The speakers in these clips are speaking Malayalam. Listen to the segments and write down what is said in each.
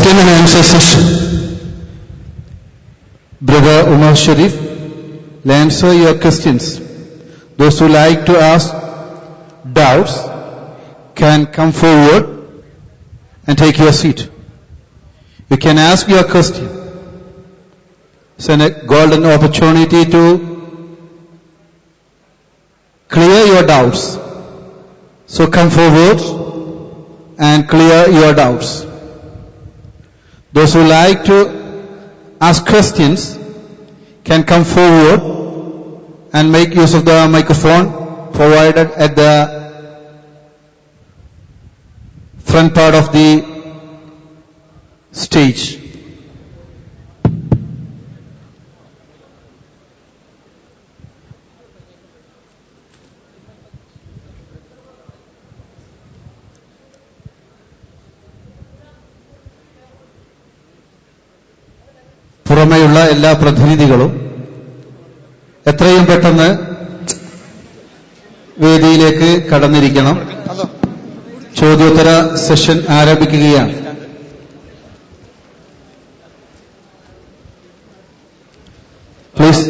Question and answer session. Brother Umar Sharif will answer your questions. Those who like to ask doubts can come forward and take your seat. You can ask your question. It's a golden opportunity to clear your doubts. So come forward and clear your doubts. Those who like to ask questions can come forward and make use of the microphone provided at the front part of the stage. പുറമെയുള്ള എല്ലാ പ്രതിനിധികളും എത്രയും പെട്ടെന്ന് വേദിയിലേക്ക് കടന്നിരിക്കണം. ചോദ്യോത്തര സെഷൻ ആരംഭിക്കുകയാണ്. Please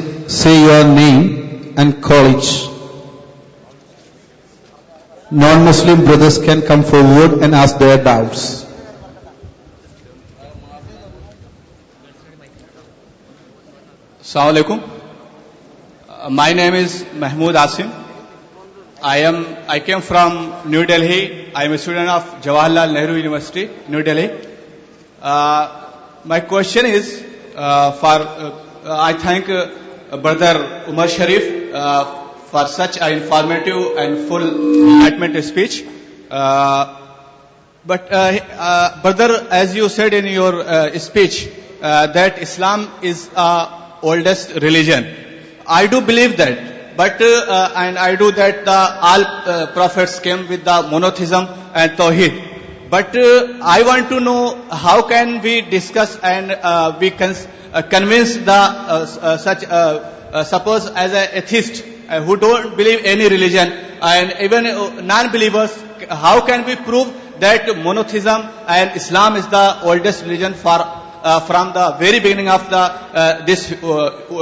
say your name and college. Non-Muslim brothers can come forward and ask their doubts. Assalamu alaikum. My name is Mahmood Asim. I came from New Delhi. I am a student of Jawaharlal Nehru University, New Delhi. My question is I thank Brother Umar Sharif for such an informative and full enlightenment speech. But brother, as you said in your speech, that Islam is oldest religion. I do believe that, but and I do that all prophets came with the monotheism and tawhid. But I want to know how can we discuss and we can convince the suppose as an atheist who don't believe any religion and even non-believers, how can we prove that monotheism and Islam is the oldest religion from the very beginning of this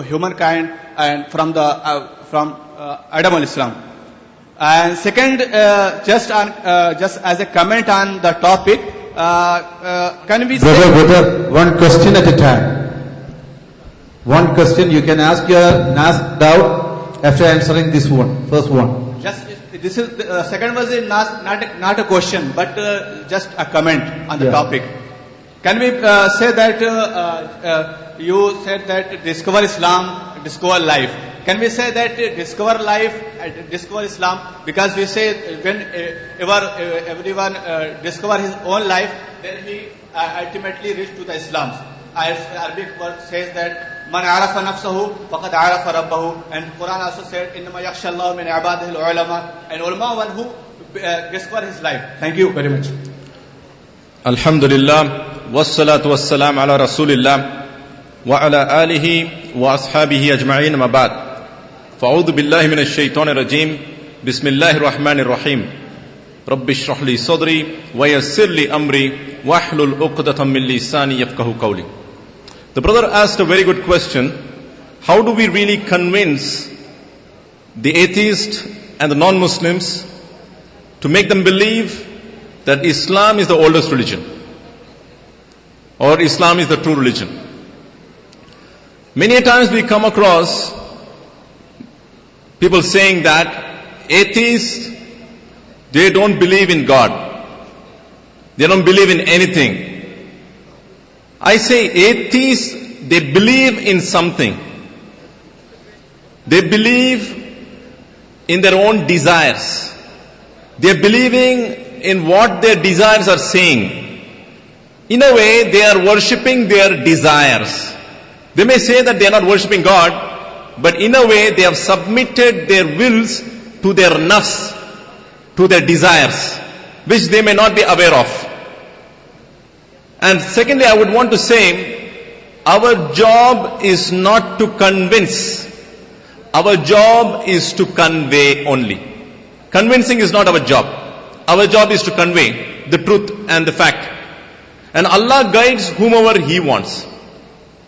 humankind and from Adam al-Islam. And second, just as a comment on the topic, can we brother, one question at a time. One question you can ask your doubt after answering this one, first one. This is the second was not a question, but just a comment on the topic. Can we say that you said that discover Islam, discover life? Can we say that discover life, discover Islam? Because we say when everyone discover his own life, then he ultimately reach to the Islam. As Arabic word says that man arafa nafsahu faqad arafa rabbahu, and Quran also said innama yakhsha Allah min ibadihi al-ulama, and ulama one who discover his life. Thank you very much. Alhamdulillah, wassalatu wassalam ala rasulillah wa ala alihi wa ashabihi ajma'in, ma ba'd. Fa'udhu billahi minash shaitanir rajim. Bismillahir rahmanir rahim. Rabbi shrah li sadri wa yassir li amri wahlul 'uqdatam min lisani yafqahu qawli. The brother asked a very good question. How do we really convince the atheist and the non-Muslims to make them believe that Islam is the oldest religion, or Islam is the true religion? Many times we come across people saying that atheists, they don't believe in God. They don't believe in anything. I say atheists, they believe in something. They believe in their own desires. They are believing in what their desires are saying. In a way, they are worshipping their desires. They may say that they are not worshipping God, but in a way, they have submitted their wills to their nafs, to their desires, which they may not be aware of. And secondly, I would want to say, our job is not to convince. Our job is to convey only. Convincing is not our job. Our job is to convey the truth and the fact. And Allah guides whomever He wants.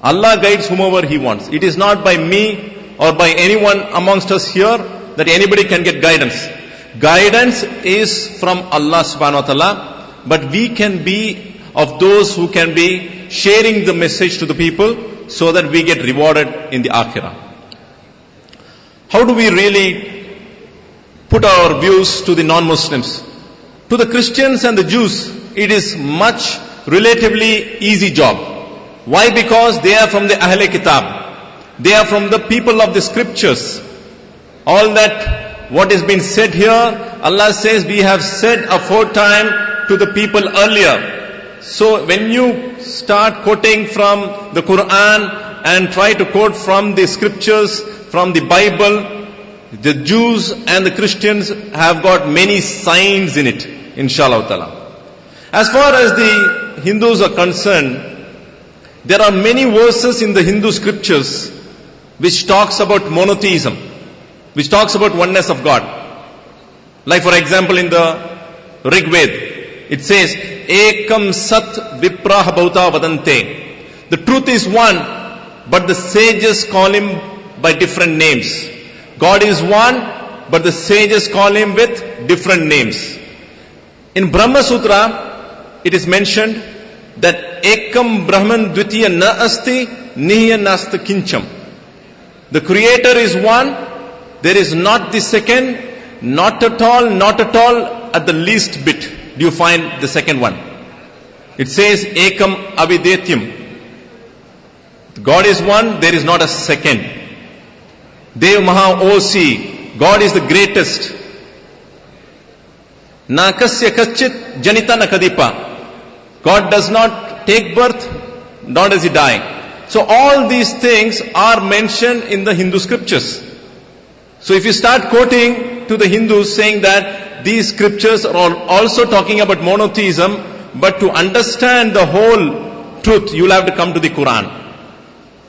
Allah guides whomever He wants. It is not by me or by anyone amongst us here that anybody can get guidance. Guidance is from Allah subhanahu wa ta'ala, but we can be of those who can be sharing the message to the people so that we get rewarded in the akhirah. How do we really put our views to the non-Muslims? To the Christians and the Jews, it is much relatively easy job. Why? Because they are from the Ahle Kitab. They are from the people of the scriptures. All that what is being said here, Allah says we have said aforetime to the people earlier. So when you start quoting from the Quran and try to quote from the scriptures, from the Bible, the Jews and the Christians have got many signs in it, inshallah ta'ala. As far as the Hindus are concerned, there are many verses in the Hindu scriptures which talks about monotheism, which talks about oneness of God. Like for example in the Rig Veda, it says, Ekam Sat Vipraha Bhauta Vadante. The truth is one, but the sages call Him by different names. God is one, but the sages call Him with different names. In Brahma Sutra, it is mentioned that Ekam Brahman Dvitiya Na Asti Niya Nasta Kincham. The Creator is one, there is not the second, not at all, at the least bit do you find the second one. It says Ekam Avidetyam. God is one, there is not a second. Dev Maha Osi, God is the greatest. Nakasya Kachit Janita Nakadipa. God does not take birth, nor does He die. So all these things are mentioned in the Hindu scriptures. So if you start quoting to the Hindus saying that these scriptures are also talking about monotheism, but to understand the whole truth, you'll have to come to the Quran.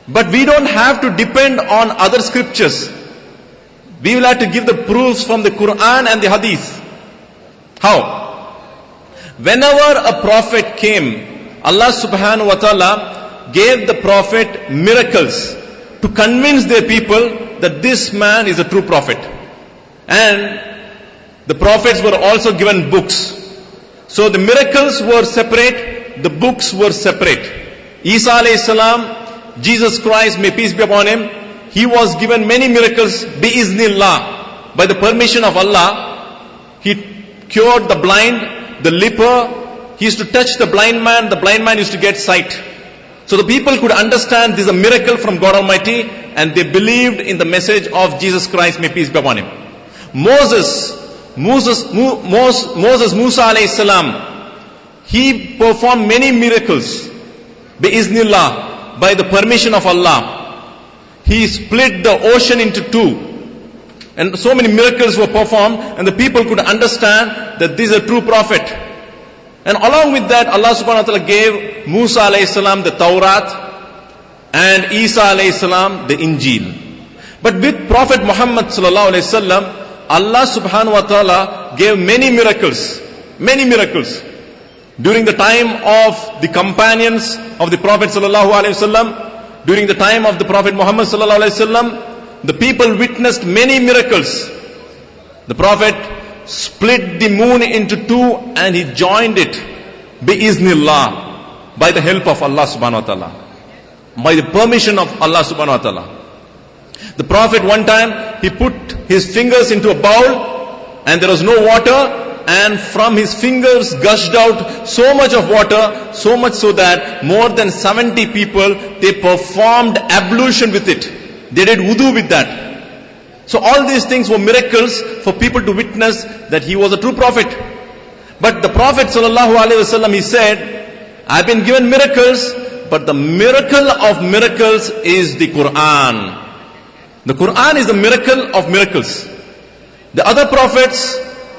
But we don't have to depend on other scriptures. We will have to give the proofs from the Quran and the Hadith. How? Whenever a prophet came, Allah subhanahu wa ta'ala gave the prophet miracles to convince their people that this man is a true prophet. And the prophets were also given books. So the miracles were separate, the books were separate. Isa alayhi salam, Jesus Christ, may peace be upon Him, He was given many miracles, bi-iznillah, by the permission of Allah. He cured the blind, the leper. He used to touch the blind man used to get sight. So the people could understand this is a miracle from God Almighty, and they believed in the message of Jesus Christ, may peace be upon Him. Musa alayhi salam, he performed many miracles, bi-iznillah, by the permission of Allah. He split the ocean into two. And so many miracles were performed, and the people could understand that this is a true prophet. And along with that, Allah subhanahu wa ta'ala gave Musa alayhi salam the Tawrat, and Isa alayhi salam the Injil. But with Prophet Muhammad sallallahu alayhi wasallam, Allah subhanahu wa ta'ala gave many miracles. During the time of the companions of the Prophet sallallahu alayhi wasallam, during the time of the Prophet Muhammad sallallahu alayhi wasallam, the people witnessed many miracles. The Prophet split the moon into two and he joined it bi-iznillah, by the help of Allah subhanahu wa ta'ala, by the permission of Allah subhanahu wa ta'ala. The Prophet one time, he put his fingers into a bowl and there was no water, and from his fingers gushed out so much of water, so much so that more than 70 people, they performed ablution with it. They did wudu with that. So all these things were miracles for people to witness that he was a true prophet. But the Prophet sallallahu alaihi wasallam, he said, I've been given miracles, but the miracle of miracles is the Quran. The Quran is the miracle of miracles. The other prophets,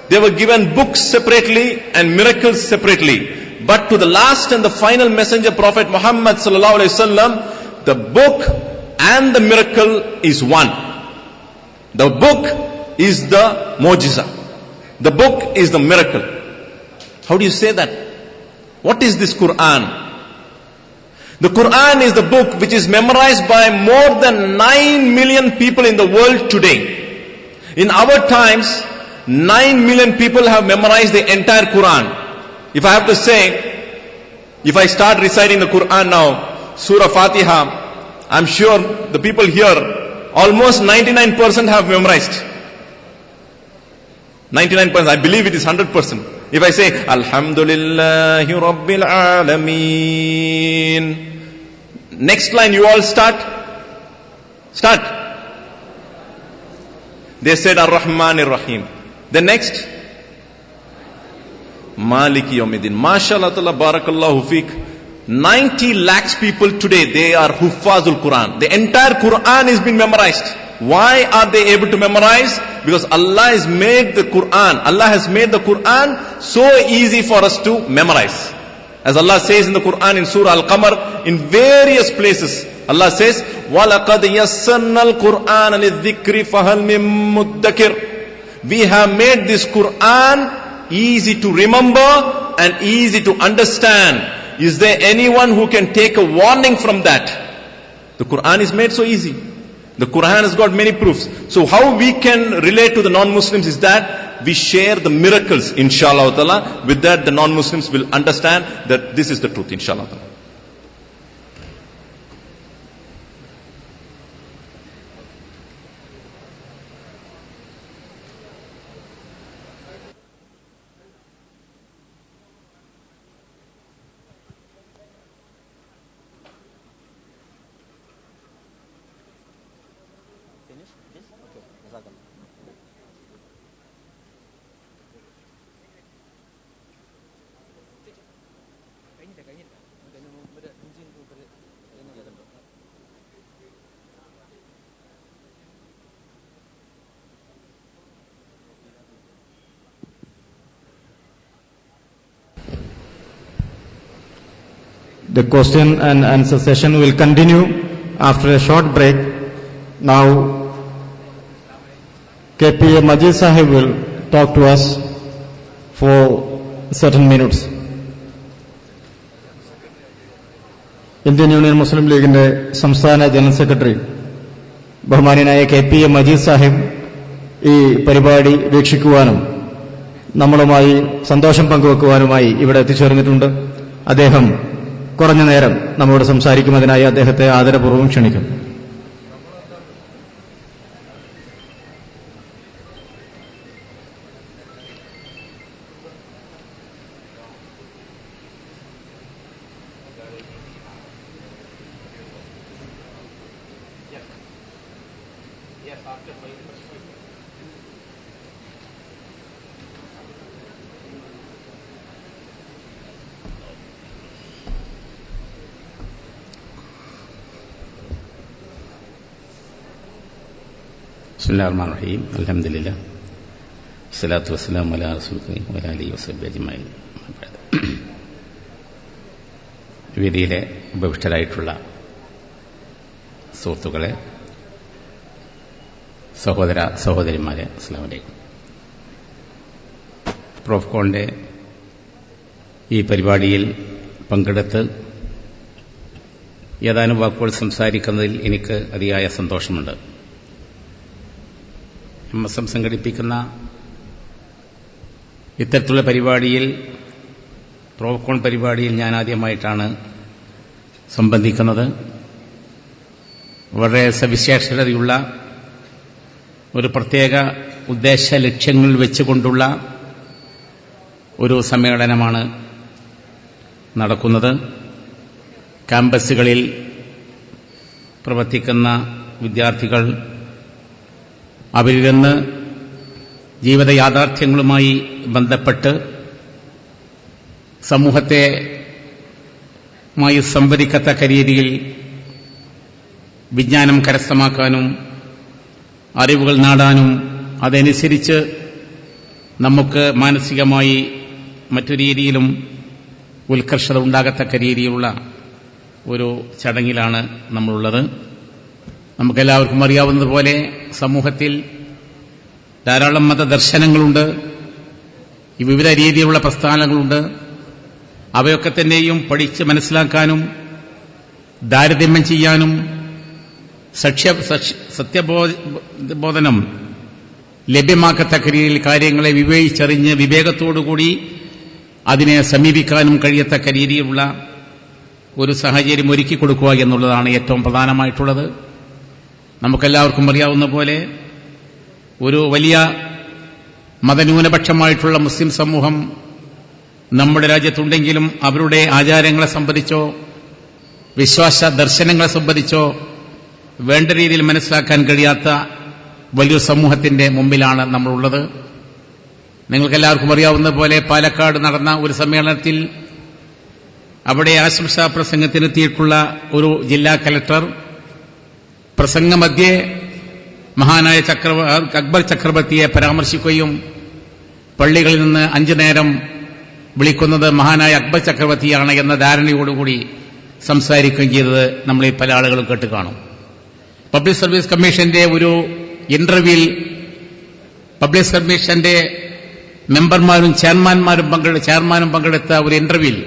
they were given books separately and miracles separately. But to the last and the final messenger, Prophet Muhammad sallallahu alaihi wasallam, the book and the miracle is one. The book is the mu'jiza. The book is the miracle. How do you say that? What is this Quran? The Quran is the book which is memorized by more than 9 million people in the world today. In our times, 9 million people have memorized the entire Quran. If I have to say, if I start reciting the Quran now, Surah Fatiha, I'm sure the people here, almost 99% have memorized. 99%, I believe it is 100%. If I say, Alhamdulillahi Rabbil Alameen, next line you all start. They said Ar-Rahman Ar-Rahim. The next, Maliki Yawmiddin. MashaAllah ta'ala, Barakallahu Feek. 90 lakhs people today, they are Huffazul Quran. The entire Quran has been memorized. Why are they able to memorize? Because Allah has made the Quran so easy for us to memorize. As Allah says in the Quran in Surah Al-Qamar, in various places, Allah says, وَلَقَدْ يَسَّرْنَا الْقُرْآنَ لِلذِّكْرِ فَهَلْ مِن مُدَّكِرٍ. We have made this Quran easy to remember and easy to understand. Is there anyone who can take a warning from that? The Quran is made so easy. The Quran has got many proofs. So how we can relate to the non-Muslims is that we share the miracles, inshallah ta'ala. With that, the non-Muslims will understand that this is the truth, inshallah ta'ala. The question and answer session will continue after a short break. Now, KPA Majid Sahib will talk to us for certain minutes. Indian union Muslim ലീഗിന്റെ സംസ്ഥാന ജനറൽ സെക്രട്ടറി ബഹുമാന്യനായ KPA മജീദ് സാഹിബ് ഈ പരിപാടി വീക്ഷിക്കുവാനും നമ്മളുമായി സന്തോഷം പങ്കുവെക്കുവാനുമായി ഇവിടെ എത്തിച്ചേർന്നിട്ടുണ്ട്. അദ്ദേഹം കുറഞ്ഞ നേരം നമ്മോട് സംസാരിക്കുന്നതിനായി അദ്ദേഹത്തെ ആദരപൂർവ്വം ക്ഷണിക്കുന്നു. ബിസ്മില്ലാഹിർ-റഹ്മാനിർ-റഹീം. അൽഹംദുലില്ലാഹ്. സ്വലാത്തു വസ്സലാമു അലാ റസൂലില്ലാഹി വഅലാ ആലിഹി വസഹ്ബിഹി അജ്മഈൻ. വേദിയിലെ ഉപവിഷ്ടരായിട്ടുള്ള സുഹൃത്തുക്കളെ, സഹോദര സഹോദരിമാരെ, അസ്സലാമു അലൈക്കും. പ്രോഫ്കോണിന്റെ ഈ പരിപാടിയിൽ പങ്കെടുത്ത് ഏതാനും വാക്കുകൾ സംസാരിക്കുന്നതിൽ എനിക്ക് അതിയായ സന്തോഷമുണ്ട്. MSM സംഘടിപ്പിക്കുന്ന ഇത്തരത്തിലുള്ള പരിപാടിയിൽ, പ്രോഫ്കോൺ പരിപാടിയിൽ ഞാൻ ആദ്യമായിട്ടാണ് സംബന്ധിക്കുന്നത്. വളരെ സവിശേഷതയുള്ള ഒരു പ്രത്യേക ഉദ്ദേശ ലക്ഷ്യങ്ങൾ വെച്ചുകൊണ്ടുള്ള ഒരു സമ്മേളനമാണ് നടക്കുന്നത്. ക്യാമ്പസുകളിൽ പ്രവർത്തിക്കുന്ന വിദ്യാർത്ഥികൾ അവരിൽ നിന്ന് ജീവിത യാഥാർത്ഥ്യങ്ങളുമായി ബന്ധപ്പെട്ട് സമൂഹത്തെ സംവദിക്കത്തക്ക രീതിയിൽ വിജ്ഞാനം കരസ്ഥമാക്കാനും അറിവുകൾ നേടാനും അതനുസരിച്ച് നമുക്ക് മാനസികമായി മറ്റു രീതിയിലും ഉത്കർഷത ഉണ്ടാകത്തക്ക രീതിയിലുള്ള ഒരു ചടങ്ങിലാണ് നമ്മളുള്ളത്. നമുക്കെല്ലാവർക്കും അറിയാവുന്നതുപോലെ സമൂഹത്തിൽ ധാരാളം മതദർശനങ്ങളുണ്ട്, വിവിധ രീതിയിലുള്ള പ്രസ്ഥാനങ്ങളുണ്ട്. അവയൊക്കെ തന്നെയും പഠിച്ച് മനസ്സിലാക്കാനും താരതമ്യം ചെയ്യാനും സത്യബോധനം ലഭ്യമാക്കത്തക്ക രീതിയിൽ കാര്യങ്ങളെ വിവേചിച്ചറിഞ്ഞ് വിവേകത്തോടുകൂടി അതിനെ സമീപിക്കാനും കഴിയത്തക്ക രീതിയിലുള്ള ഒരു സാഹചര്യം ഒരുക്കി കൊടുക്കുക എന്നുള്ളതാണ് ഏറ്റവും പ്രധാനമായിട്ടുള്ളത്. നമുക്കെല്ലാവർക്കും അറിയാവുന്ന പോലെ ഒരു വലിയ മതന്യൂനപക്ഷമായിട്ടുള്ള മുസ്ലിം സമൂഹം നമ്മുടെ രാജ്യത്തുണ്ടെങ്കിലും അവരുടെ ആചാരങ്ങളെ സംബന്ധിച്ചോ വിശ്വാസ ദർശനങ്ങളെ സംബന്ധിച്ചോ വേണ്ട രീതിയിൽ മനസ്സിലാക്കാൻ കഴിയാത്ത വലിയൊരു സമൂഹത്തിന്റെ മുമ്പിലാണ് നമ്മളുള്ളത്. നിങ്ങൾക്കെല്ലാവർക്കും അറിയാവുന്ന പോലെ പാലക്കാട് നടന്ന ഒരു സമ്മേളനത്തിൽ അവിടെ ആശംസാ പ്രസംഗത്തിനെത്തിയിട്ടുള്ള ഒരു ജില്ലാ കലക്ടർ പ്രസംഗമധ്യേ മഹാനായ അക്ബർ ചക്രവർത്തിയെ പരാമർശിക്കുകയും പള്ളികളിൽ നിന്ന് 5 നേരം വിളിക്കുന്നത് മഹാനായ അക്ബർ ചക്രവർത്തിയാണ് എന്ന ധാരണയോടുകൂടി സംസാരിക്കുകയും ചെയ്തത് നമ്മളീ പല ആളുകളും കേട്ട് കാണും. പബ്ലിക് സർവീസ് കമ്മീഷന്റെ ഒരു ഇന്റർവ്യൂവിൽ പബ്ലിക് കമ്മീഷന്റെ മെമ്പർമാരും ചെയർമാനും പങ്കെടുത്ത ഒരു ഇന്റർവ്യൂവിൽ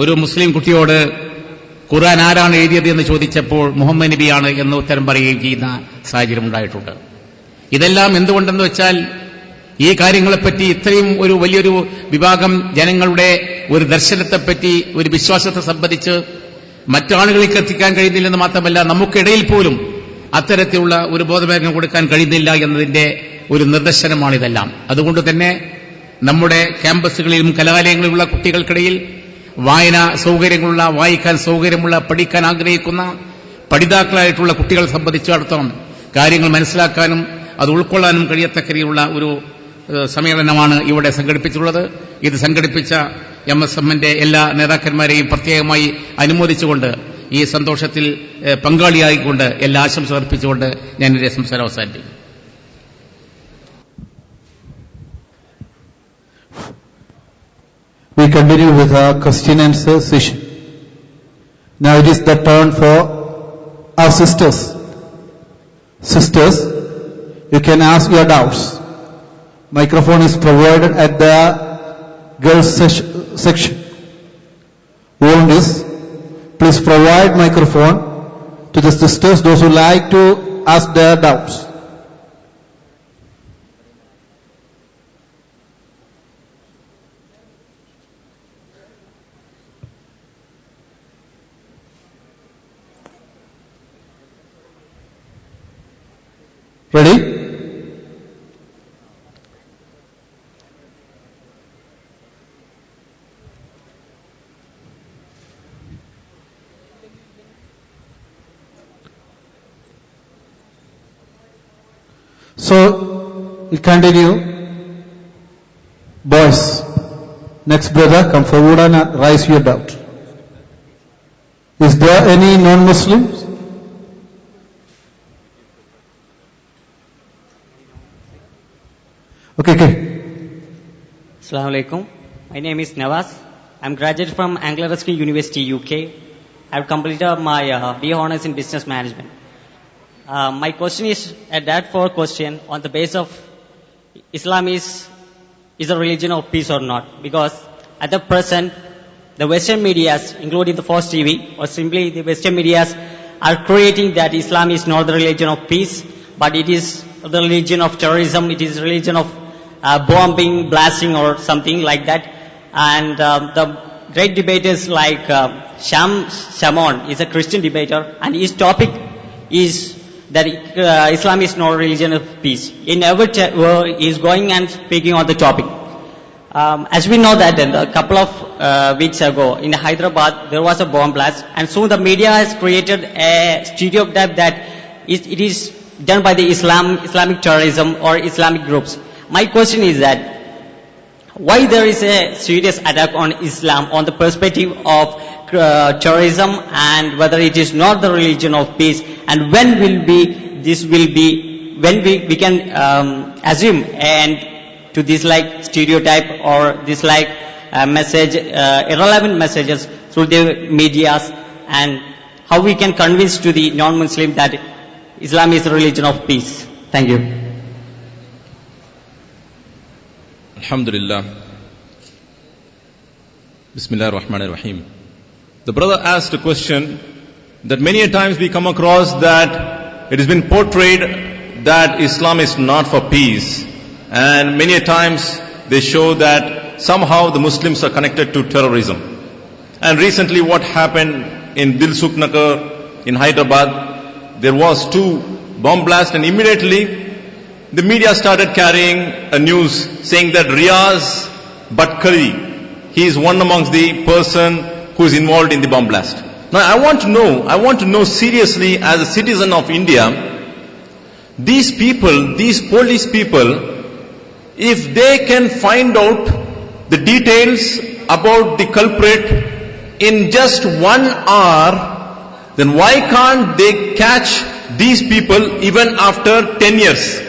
ഒരു മുസ്ലിം കുട്ടിയോട് ഖുർആൻ ആരാണ് എഴുതിയത് എന്ന് ചോദിച്ചപ്പോൾ മുഹമ്മദ് നബിയാണ് എന്ന് ഉത്തരം പറയുകയും ചെയ്യുന്ന സാഹചര്യം ഉണ്ടായിട്ടുണ്ട്. ഇതെല്ലാം എന്തുകൊണ്ടെന്ന് വെച്ചാൽ ഈ കാര്യങ്ങളെപ്പറ്റി ഇത്രയും ഒരു വലിയൊരു വിഭാഗം ജനങ്ങളുടെ ഒരു ദർശനത്തെപ്പറ്റി ഒരു വിശ്വാസത്തെ സംബന്ധിച്ച് മറ്റാളുകളിലേക്ക് എത്തിക്കാൻ കഴിയുന്നില്ലെന്ന് മാത്രമല്ല നമുക്കിടയിൽ പോലും അത്തരത്തിലുള്ള ഒരു ബോധവൽക്കരണം കൊടുക്കാൻ കഴിയുന്നില്ല എന്നതിന്റെ ഒരു നിദർശനമാണിതെല്ലാം. അതുകൊണ്ട് തന്നെ നമ്മുടെ ക്യാമ്പസുകളിലും കലാലയങ്ങളിലുള്ള കുട്ടികൾക്കിടയിൽ വായനാ സൗകര്യങ്ങളുള്ള, വായിക്കാൻ സൗകര്യമുള്ള, പഠിക്കാൻ ആഗ്രഹിക്കുന്ന പഠിതാക്കളായിട്ടുള്ള കുട്ടികളെ സംബന്ധിച്ചിടത്തോളം കാര്യങ്ങൾ മനസ്സിലാക്കാനും അത് ഉൾക്കൊള്ളാനും കഴിയത്തക്ക രീതിയിലുള്ള ഒരു സമ്മേളനമാണ് ഇവിടെ സംഘടിപ്പിച്ചിട്ടുള്ളത്. ഇത് സംഘടിപ്പിച്ച MSMന്റെ എല്ലാ നേതാക്കന്മാരെയും പ്രത്യേകമായി അനുമോദിച്ചുകൊണ്ട് ഈ സന്തോഷത്തിൽ പങ്കാളിയായിക്കൊണ്ട് എല്ലാ ആശംസ അർപ്പിച്ചുകൊണ്ട് ഞാൻ എന്റെ സംസാരം അവസാനിപ്പിക്കും. We continue with our question and answer session. Now it is the turn for our sisters. Sisters, you can ask your doubts. Microphone is provided at the girls section. Warning is, please provide microphone to the sisters, those who like to ask their doubts. Ready? So, we continue. Boys, next brother, come forward and raise your doubt. Is there any non-Muslims? Okay. Assalamu alaikum. My name is Nawaz. I'm graduate from Anglo Ruskin University, UK. I've completed my BA Honours in Business Management. My question is a that-for question on the basis of Islam is a religion of peace or not? Because at the present, the Western medias, including the Fox TV, or simply the Western medias, are creating that Islam is not the religion of peace, but it is the religion of terrorism. It is religion of bombing, blasting, or something like that. And the great debaters like Shamon is a Christian debater, and his topic is that Islam is not a religion of peace. In every he is going and speaking on the topic. As we know that a couple of weeks ago in Hyderabad there was a bomb blast, and soon the media has created a stereotype that it is done by the Islamic terrorism or Islamic groups. My question is that why there is a serious attack on Islam on the perspective of terrorism, and whether it is not the religion of peace, and when will we can assume and to this like stereotype or this like message, irrelevant messages through the medias, and how we can convince to the non-Muslim that Islam is a religion of peace. Thank you. Alhamdulillah. Bismillah ar-Rahman ar-Rahim. The brother asked a question that many a times we come across that it has been portrayed that Islam is not for peace, and many a times they show that somehow the Muslims are connected to terrorism. And recently what happened in Dilsukh Nagar in Hyderabad, there was 2 bomb blasts, and immediately the media started carrying a news saying that Riaz Bhatkari, he is one amongst the person who is involved in the bomb blast. Now I want to know seriously as a citizen of India, these people, these police people, if they can find out the details about the culprit in just 1 hour, then why can't they catch these people even after 10 years?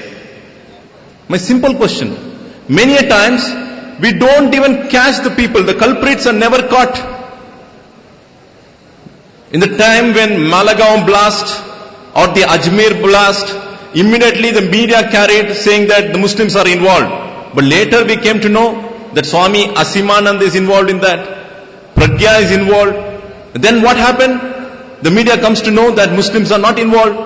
My simple question. Many a times, we don't even catch the people. The culprits are never caught. In the time when Malagaon blast or the Ajmer blast, immediately the media carried saying that the Muslims are involved. But later we came to know that Swami Asimanand is involved in that. Pragya is involved. Then what happened? The media comes to know that Muslims are not involved.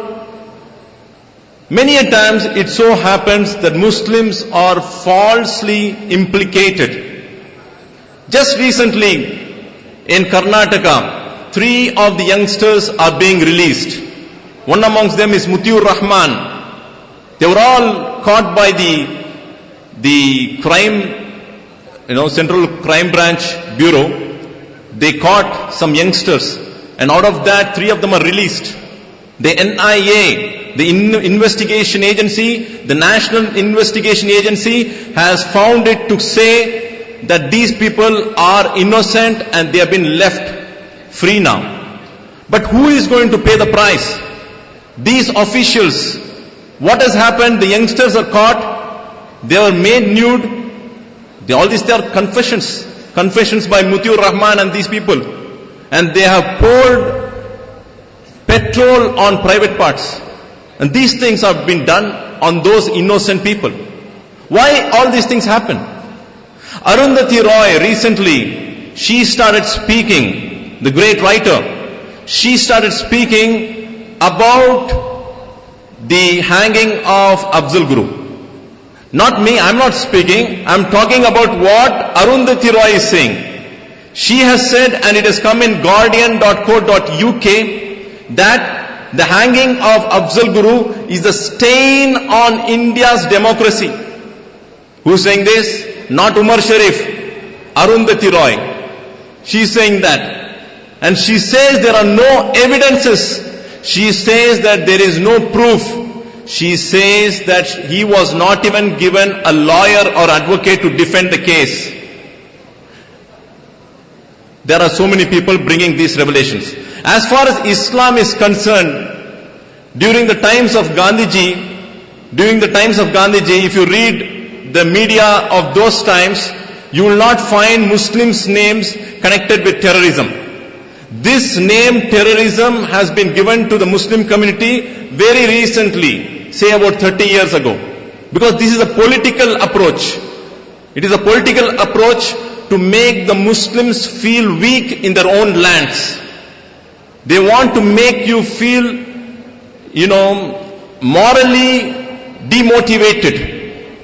Many a times it so happens that Muslims are falsely implicated. Just recently in Karnataka, 3 of the youngsters are being released. One amongst them is Mutiur Rahman. They were all caught by the crime, Central Crime Branch Bureau. They caught some youngsters, and out of that 3 of them are released. The NIA, the investigation agency, the National Investigation Agency has found it to say that these people are innocent and they have been left free now. But who is going to pay the price? These officials. What has happened? The youngsters are caught. They were made nude. All these are confessions by Mutiur Rahman and these people. And they have poured petrol on private parts. And these things have been done on those innocent people. Why all these things happen? Arundhati Roy recently, she started speaking, the great writer, she started speaking about the hanging of Afzal Guru. Not me, I'm not speaking, I'm talking about what Arundhati Roy is saying. She has said, and it has come in guardian.co.uk, that the hanging of Afzal Guru is a stain on India's democracy. Who is saying this? Not Umar Sharif, Arundhati Roy. She is saying that. And she says there are no evidences. She says that there is no proof. She says that he was not even given a lawyer or advocate to defend the case. There are so many people bringing these revelations. As far as Islam is concerned, during the times of Gandhiji, if you read the media of those times, you will not find Muslims' names connected with terrorism. This name terrorism has been given to the Muslim community very recently, say about 30 years ago. Because this is a political approach. It is a political approach to make the Muslims feel weak in their own lands. They want to make you feel, morally demotivated.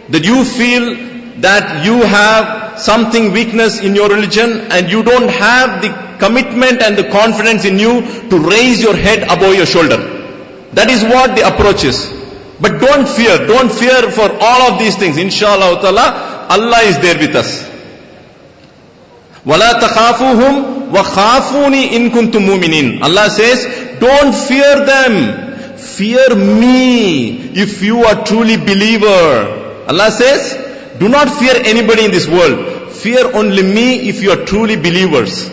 That you feel that you have something weakness in your religion and you don't have the commitment and the confidence in you to raise your head above your shoulder. That is what the approach is. But don't fear for all of these things. Inshallah ta'ala, Allah is there with us. وَلَا تَخَافُوهُمْ وَخَافُونِي إِن كُنْتُم مُؤْمِنِينَ. Allah says, don't fear them. Fear me if you are truly believer. Allah says, do not fear anybody in this world. Fear only me if you are truly believers.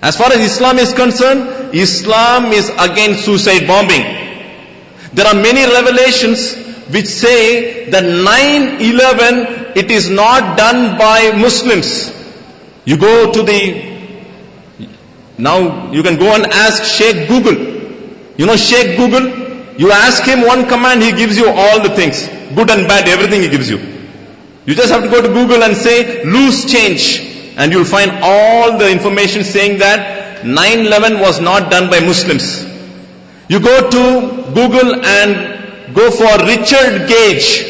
As far as Islam is concerned, Islam is against suicide bombing. There are many revelations which say that 9/11, it is not done by Muslims. You go to now you can go and ask Sheikh Google. Sheikh Google, you ask him one command, he gives you all the things. Good and bad, everything he gives you. You just have to go to Google and say, loose change. and you'll find all the information saying that 9/11 was not done by Muslims. You go to Google and go for Richard Gage.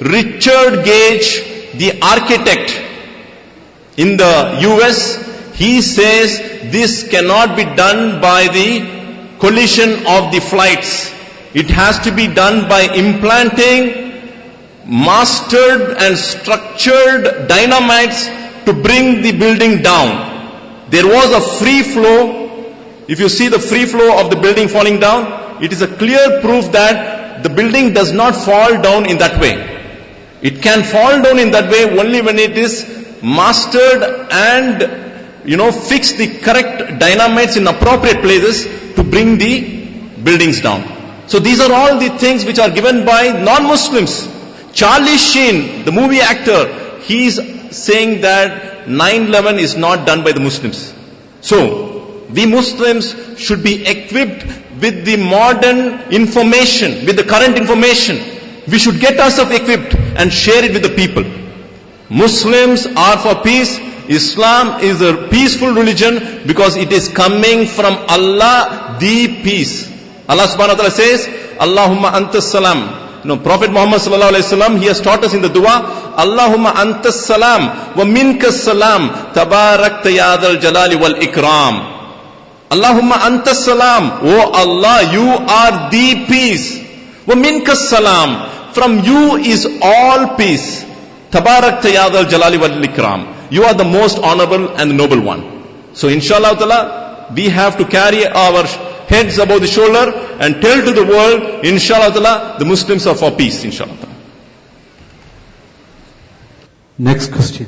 Richard Gage, the architect in the US, he says this cannot be done by the collision of the flights. It has to be done by implanting mastered and structured dynamites to bring the building down. There was a free flow. If you see the free flow of the building falling down, it is a clear proof that the building does not fall down in that way. It can fall down in that way only when it is mastered and, fix the correct dynamites in appropriate places to bring the buildings down. So these are all the things which are given by non-Muslims. Charlie Sheen, the movie actor, he is saying that 9/11 is not done by the Muslims. So, we Muslims should be equipped with the modern information, with the current information. We should get ourselves equipped and share it with the people. Muslims are for peace. Islam is a peaceful religion because it is coming from Allah, the peace. Allah subhanahu wa ta'ala says, Allahumma antas salam. Prophet Muhammad sallallahu alaihi wasallam, he has taught us in the dua, Allahumma antas salam wa minkas salam tabarakta ya dhal jalali wal ikram. Allahumma antas salam, oh Allah, you are the peace. Wa minkas salam, from you is all peace. Tabarakta ya dhal jalali wal ikram. You are the most honorable and noble one. So inshallah ta'ala, we have to carry our heads above the shoulder and tell to the world, inshallah ta'ala, the Muslims are for peace, inshallah ta'ala. Next question.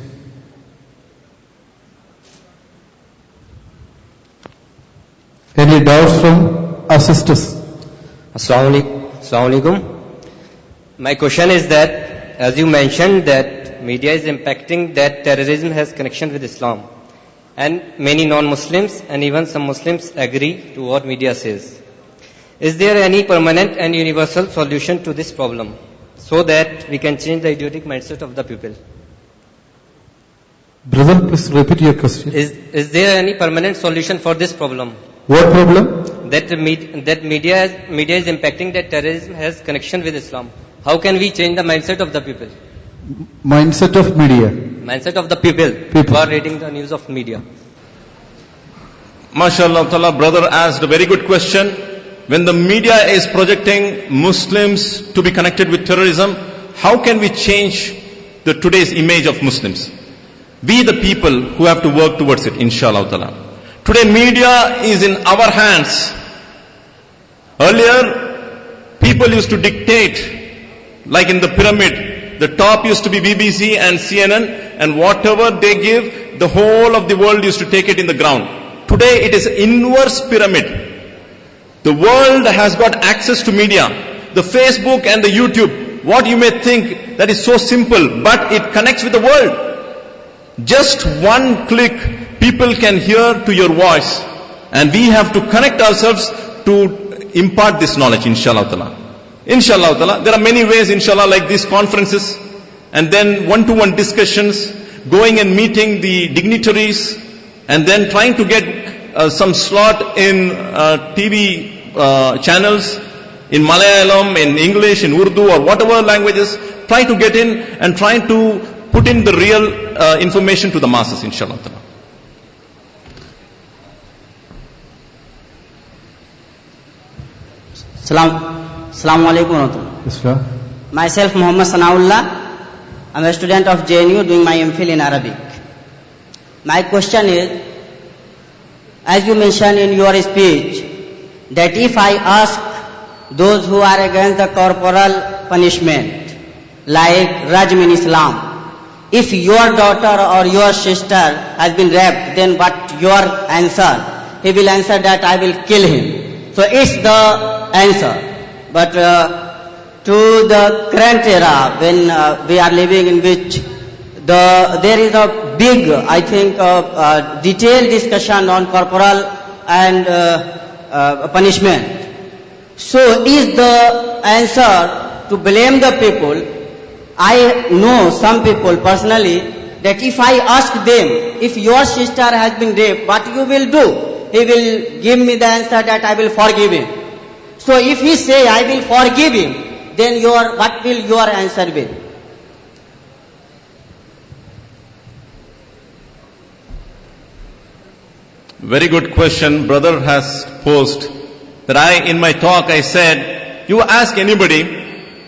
Any doubts from our sisters? Assalamu alaikum. My question is that, as you mentioned that media is impacting that terrorism has connection with Islam. And many non-Muslims and even some Muslims agree to what media says. Is there any permanent and universal solution to this problem so that we can change the idiotic mindset of the people? Brother, please repeat your question. Is there any permanent solution for this problem? What problem? That media is impacting that terrorism has connection with Islam. How can we change the mindset of the people? Mindset of media. Mindset of the people who are reading the news of media. MashaAllah ta'ala, brother asked a very good question. When the media is projecting Muslims to be connected with terrorism, how can we change the today's image of Muslims? We the people who have to work towards it, inshallah ta'ala. Today media is in our hands. Earlier, people used to dictate, like in the pyramid. The top used to be BBC and CNN, and whatever they give, the whole of the world used to take it in the ground. Today it is inverse pyramid. The world has got access to media. The Facebook and the YouTube, what you may think that is so simple, but it connects with the world. Just one click, people can hear to your voice. And we have to connect ourselves to impart this knowledge, inshallah ta'ala. Inshallah ta'ala, there are many ways, inshallah, like these conferences, and then one-to-one discussions, going and meeting the dignitaries, and then trying to get some slot in TV channels, in Malayalam, in English, in Urdu, or whatever languages, try to get in and try to put in the real information to the masses, inshallah ta'ala. Assalamu alaikum. Myself Muhammad Sanaullah. I'm a student of JNU doing my MPhil in Arabic. My question is, as you mentioned in your speech, that if I ask those who are against the corporal punishment, like Rajm in Islam, if your daughter or your sister has been raped, then what your answer? He will answer that I will kill him. So it's the answer. But to the current era, when we are living in which there is a big, I think, detailed discussion on corporal and punishment. So is the answer to blame the people? I know some people personally, that if I ask them, if your sister has been raped, what you will do? He will give me the answer that I will forgive him. So if he say I will forgive him, then what will your answer be? Very good question brother has posed. That in my talk I said, you ask anybody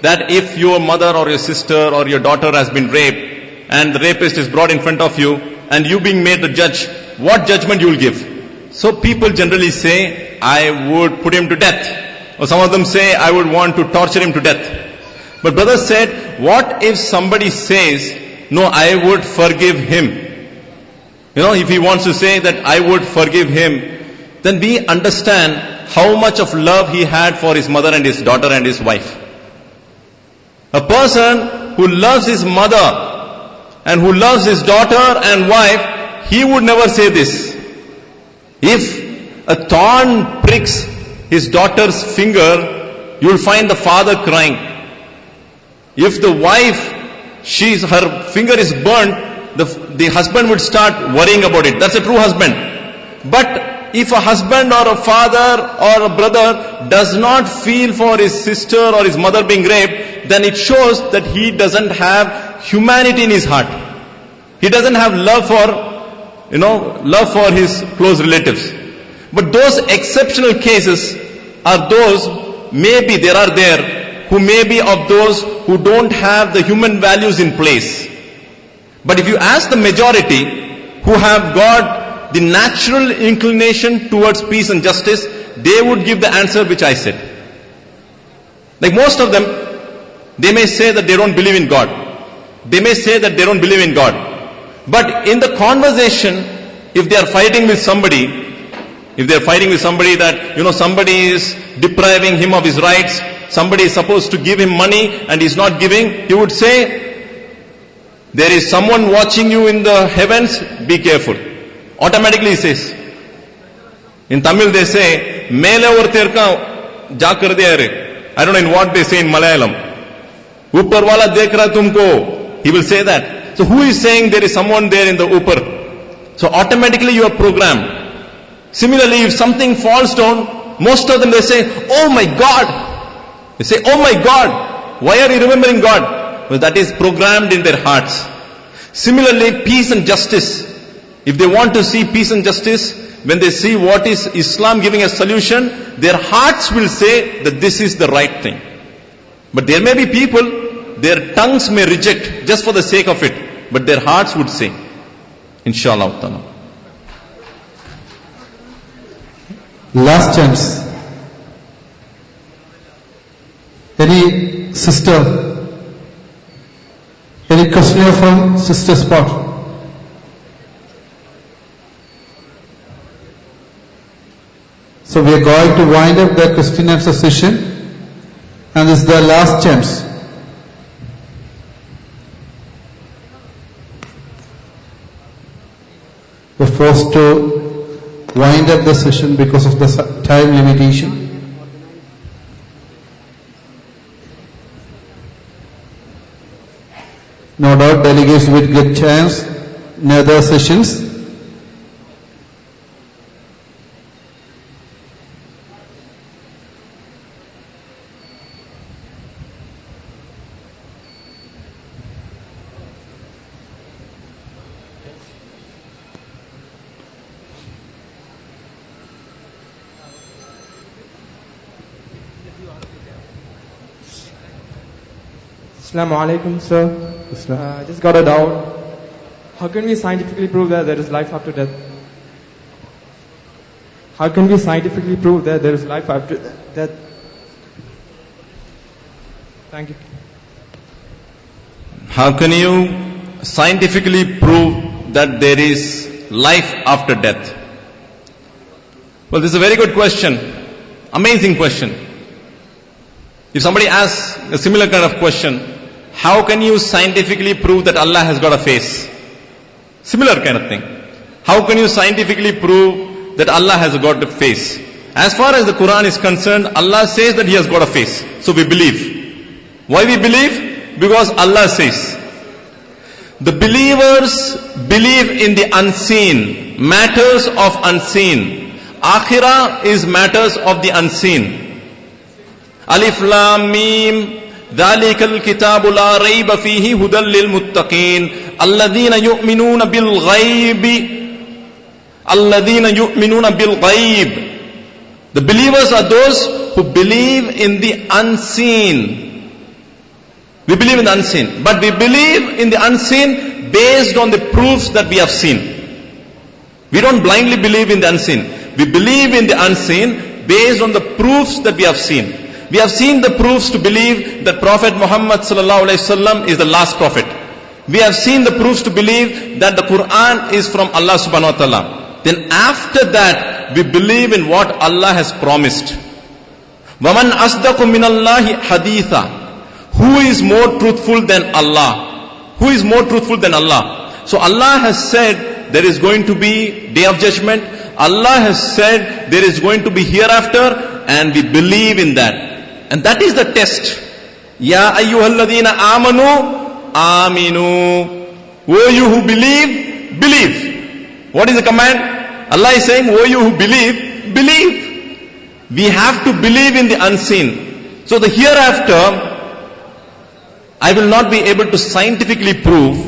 that if your mother or your sister or your daughter has been raped and the rapist is brought in front of you and you being made the judge, what judgment you will give? So people generally say, I would put him to death. Or some of them say, I would want to torture him to death. But brother said, what if somebody says, no, I would forgive him? If he wants to say that I would forgive him, then we understand how much of love he had for his mother and his daughter and his wife. A person who loves his mother and who loves his daughter and wife, he would never say this. If a thorn pricks his daughter's finger, you will find the father crying. If the wife, her finger is burnt, the husband would start worrying about it. That's a true husband. But if a husband or a father or a brother does not feel for his sister or his mother being raped, then it shows that he doesn't have humanity in his heart. He doesn't have love for his close relatives. But those exceptional cases are those, maybe there are there, who may be of those who don't have the human values in place. But if you ask the majority who have got the natural inclination towards peace and justice, they would give the answer which I said. Like most of them, they may say that they don't believe in God. They may say that they don't believe in God. But in the conversation, if they are fighting with somebody that, somebody is depriving him of his rights, somebody is supposed to give him money and he's not giving, he would say, there is someone watching you in the heavens, be careful. Automatically he says. In Tamil they say, Mele orterka jakar de. I don't know in what they say in Malayalam. Upar wala dekh raha tumko. He will say that. So who is saying there is someone there in the upar? So automatically you are programmed. Similarly, if something falls down, most of them they say, oh my God. They say, oh my God. Why are you remembering God? Well, that is programmed in their hearts. Similarly, peace and justice. If they want to see peace and justice, when they see what is Islam giving a solution, their hearts will say that this is the right thing. But there may be people, their tongues may reject just for the sake of it, but their hearts would say, Inshallah ta'ala. Last chance. Any sister? Any questioner from sister spot? So we are going to wind up the question answer session, and this is the last chance. We're forced to wind up the session because of the time limitation. No doubt delegates will get chance in other sessions. Assalamu alaikum, sir. I just got a doubt. How can we scientifically prove that there is life after death? How can we scientifically prove that there is life after death? Thank you. How can you scientifically prove that there is life after death? Well, this is a very good question. Amazing question. If somebody asks a similar kind of question, how can you scientifically prove that Allah has got a face? Similar kind of thing. How can you scientifically prove that Allah has got a face? As far as the Quran is concerned, Allah says that He has got a face. So we believe. Why we believe? Because Allah says. The believers believe in the unseen, matters of unseen. Akhirah is matters of the unseen. Alif Lam Mim, Dhalikal Kitabu La Rayba Fihi Hudal Lil Muttaqin, Alladhina yu'minuna bil ghaybi, Alladhina yu'minuna bil ghayb. The believers are those who believe in the unseen. We believe in the unseen, but we believe in the unseen based on the proofs that we have seen. We don't blindly believe in the unseen. We believe in the unseen based on the proofs that we have seen. We have seen the proofs to believe that Prophet Muhammad sallallahu alaihi wasallam is the last prophet. We have seen the proofs to believe that the Quran is from Allah subhanahu wa ta'ala. Then after that, we believe in what Allah has promised. وَمَنْ أَصْدَقُ مِنَ اللَّهِ حَدِيثًا. Who is more truthful than Allah? Who is more truthful than Allah? So Allah has said there is going to be day of judgment. Allah has said there is going to be hereafter, and we believe in that. And that is the test. Ya ayyuhalladhina amanu, aminu. O you who believe, believe. What is the command? Allah is saying, O you who believe, believe. We have to believe in the unseen. So the hereafter, I will not be able to scientifically prove,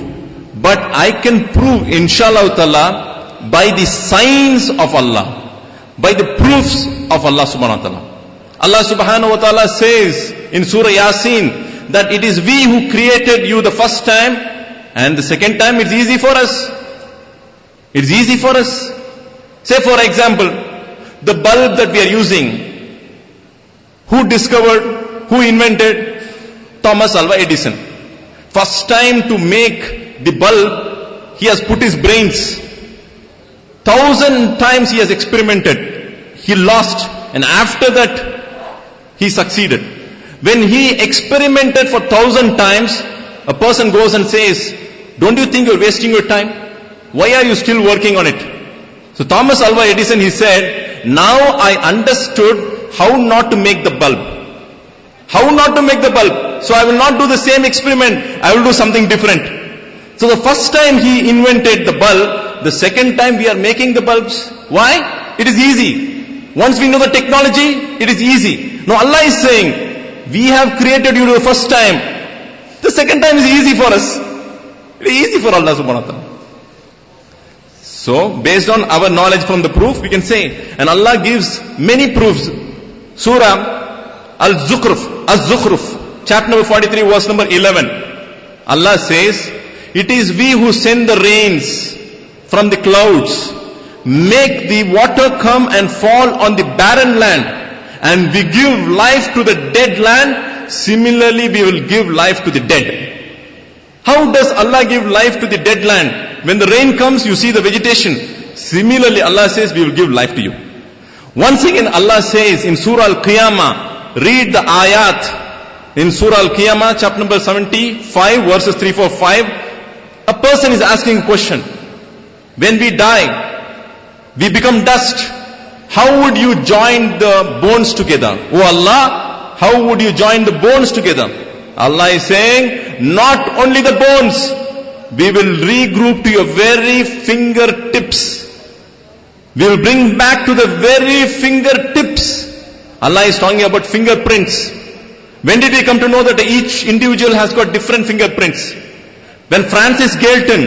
but I can prove, inshallah ta'ala, by the signs of Allah, by the proofs of Allah subhanahu wa ta'ala. Allah subhanahu wa ta'ala says in Surah Yasin that it is we who created you the first time, and the second time it's easy for us. It's easy for us. Say for example, the bulb that we are using, who discovered, who invented? Thomas Alva Edison. First time to make the bulb, he has put his brains. 1,000 times he has experimented. He lost, and after that, he succeeded. When he experimented for 1,000 times, a person goes and says, don't you think you're wasting your time? Why are you still working on it? So Thomas Alva Edison, he said, now I understood how not to make the bulb. How not to make the bulb. So I will not do the same experiment. I will do something different. So the first time he invented the bulb, the second time we are making the bulbs. Why? It is easy. Once we know the technology, it is easy. Now Allah is saying, we have created you the first time. The second time is easy for us. It is easy for Allah subhanahu wa ta'ala. So, based on our knowledge from the proof, we can say, and Allah gives many proofs. Surah Al-Zukhruf, chapter number 43, verse number 11. Allah says, it is we who send the rains from the clouds, make the water come and fall on the barren land, and we give life to the dead land. Similarly, we will give life to the dead. How does Allah give life to the dead land? When the rain comes, you see the vegetation. Similarly, Allah says, we will give life to you. Once again, Allah says in Surah Al-Qiyamah, read the ayat in Surah Al-Qiyamah, chapter number 75, verses 3, 4, 5. A person is asking a question. When we die, we become dust. How would you join the bones together? Oh Allah, how would you join the bones together? Allah is saying, not only the bones, we will regroup to your very fingertips. We will bring back to the very fingertips. Allah is talking about fingerprints. When did we come to know that each individual has got different fingerprints? When Francis Galton,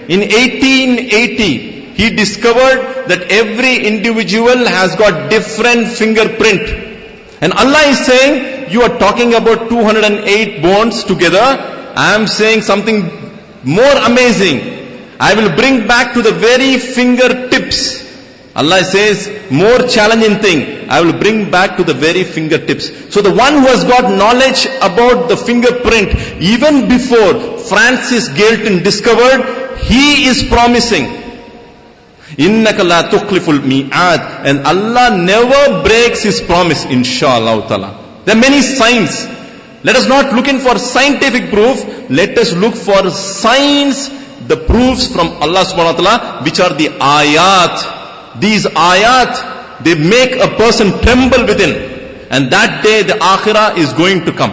in 1880, he discovered that every individual has got different fingerprint. And Allah is saying, you are talking about 208 bones together. I am saying something more amazing. I will bring back to the very fingertips. Allah says, more challenging thing, I will bring back to the very fingertips. So the one who has got knowledge about the fingerprint, even before Francis Galton discovered, he is promising, innaka la tukhliful mi'ad, and Allah never breaks his promise, inshallah ta'ala. There are many signs. Let us not look in for scientific proof, let us look for signs, the proofs from Allah subhanahu wa ta'ala, which are the ayat. These ayat, they make a person tremble within. And that day the akhirah is going to come.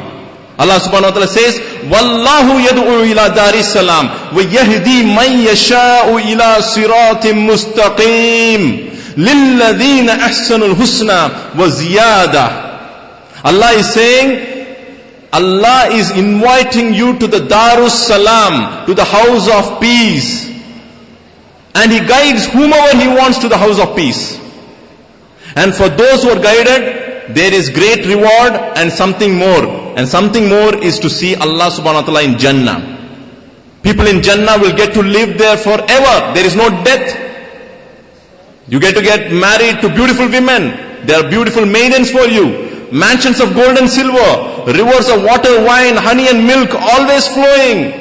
Allah subhanahu wa ta'ala says, Wallahu yad'u ila daris salam wa yahdi man yasha'u ila siratim mustaqim lilladhina ahsanul husna wa ziyada. Allah is saying, Allah is inviting you to the Darus Salam, to the house of peace. And He guides whomever He wants to the house of peace. And for those who are guided, there is great reward and something more. And something more is to see Allah subhanahu wa ta'ala in Jannah. People in Jannah will get to live there forever. There is no death. You get to get married to beautiful women. There are beautiful maidens for you. Mansions of gold and silver. Rivers of water, wine, honey and milk always flowing.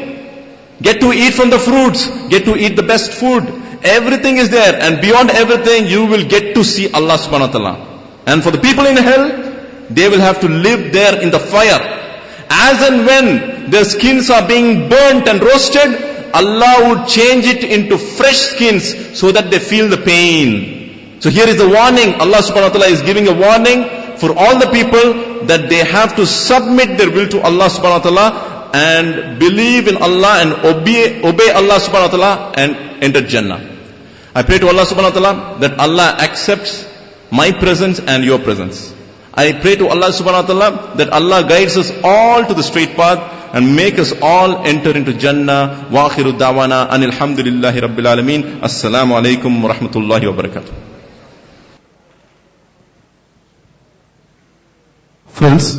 Get to eat from the fruits. Get to eat the best food. Everything is there. And beyond everything, you will get to see Allah subhanahu wa ta'ala. And for the people in hell, they will have to live there in the fire. As and when their skins are being burnt and roasted, Allah would change it into fresh skins so that they feel the pain. So here is the warning. Allah subhanahu wa ta'ala is giving a warning for all the people that they have to submit their will to Allah subhanahu wa ta'ala and believe in Allah and obey Allah subhanahu wa ta'ala and enter Jannah. I pray to Allah subhanahu wa ta'ala that Allah accepts my presence and your presence. I pray to Allah subhanahu wa ta'ala that Allah guides us all to the straight path and make us all enter into Jannah. Wa akhiru da'wana anil hamdulillahi rabbil alameen. Assalamu alaikum wa rahmatullahi wa barakatuh. Friends,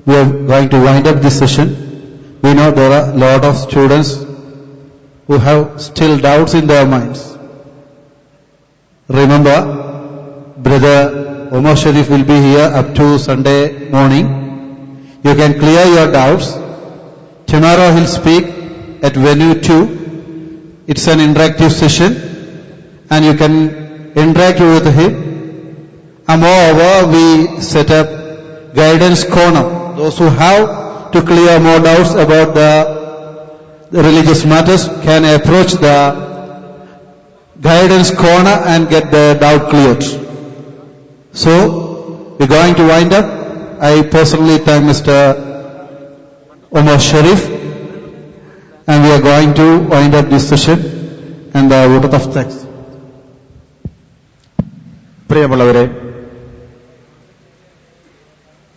we are going to wind up this session. We know there are a lot of students who have still doubts in their minds. Remember, Brother Omar Sharif will be here up to Sunday morning. You can clear your doubts. Tomorrow he'll speak at venue 2. It's an interactive session and you can interact with him. And moreover, we set up guidance corner. Those who have to clear more doubts about the religious matters can approach the guidance corner and get the doubt cleared. So, we're going to wind up. I personally thank Mr. Omar Sharif and we are going to wind up this session and the vote of thanks. പ്രിയമുള്ളവരെ,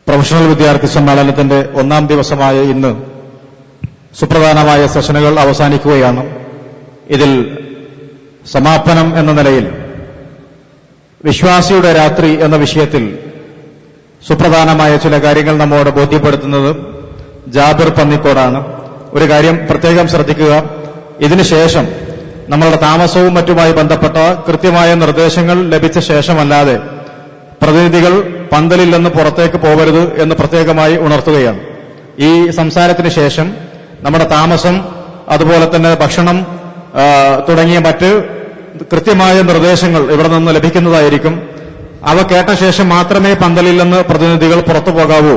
പ്രൊഫഷണൽ വിദ്യാർത്ഥി സമ്മേളനത്തിന്റെ ഒന്നാം ദിവസമായ ഇന്ന് സുപ്രധാനമായ സെഷനുകൾ അവസാനിക്കുകയാണ്. ഇതിൽ സമാപനം എന്ന നിലയിൽ വിശ്വാസിയുടെ രാത്രി എന്ന വിഷയത്തിൽ സുപ്രധാനമായ ചില കാര്യങ്ങൾ നമ്മോട് ബോധ്യപ്പെടുത്തുന്നത് ജാബിർ പന്നിക്കോടാണ്. ഒരു കാര്യം പ്രത്യേകം ശ്രദ്ധിക്കുക. ഇതിനുശേഷം നമ്മളുടെ താമസവും മറ്റുമായി ബന്ധപ്പെട്ട കൃത്യമായ നിർദ്ദേശങ്ങൾ ലഭിച്ച ശേഷമല്ലാതെ പ്രതിനിധികൾ പന്തലിൽ നിന്ന് പുറത്തേക്ക് പോകരുത് എന്ന് പ്രത്യേകമായി ഉണർത്തുകയാണ്. ഈ സംസാരത്തിന് ശേഷം നമ്മുടെ താമസം, അതുപോലെ തന്നെ ഭക്ഷണം തുടങ്ങിയ മറ്റ് കൃത്യമായ നിർദ്ദേശങ്ങൾ ഇവിടെ നിന്ന് ലഭിക്കുന്നതായിരിക്കും. അവ കേട്ട ശേഷം മാത്രമേ പന്തലിൽ നിന്ന് പ്രതിനിധികൾ പുറത്തു പോകാവൂ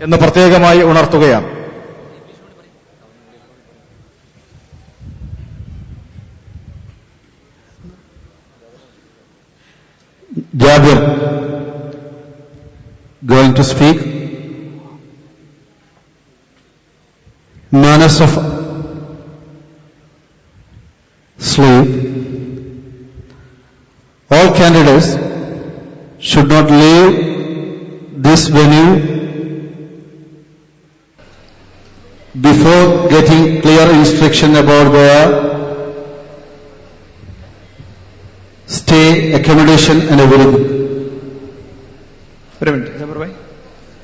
എന്ന് പ്രത്യേകമായി ഉണർത്തുകയാണ്. Jabir going to speak. Manners of sleep. All candidates should not leave this venue before getting clear instruction about their stay, accommodation and everything. ഒരു മിനിറ്റ് ജാബിർ ഭായ്,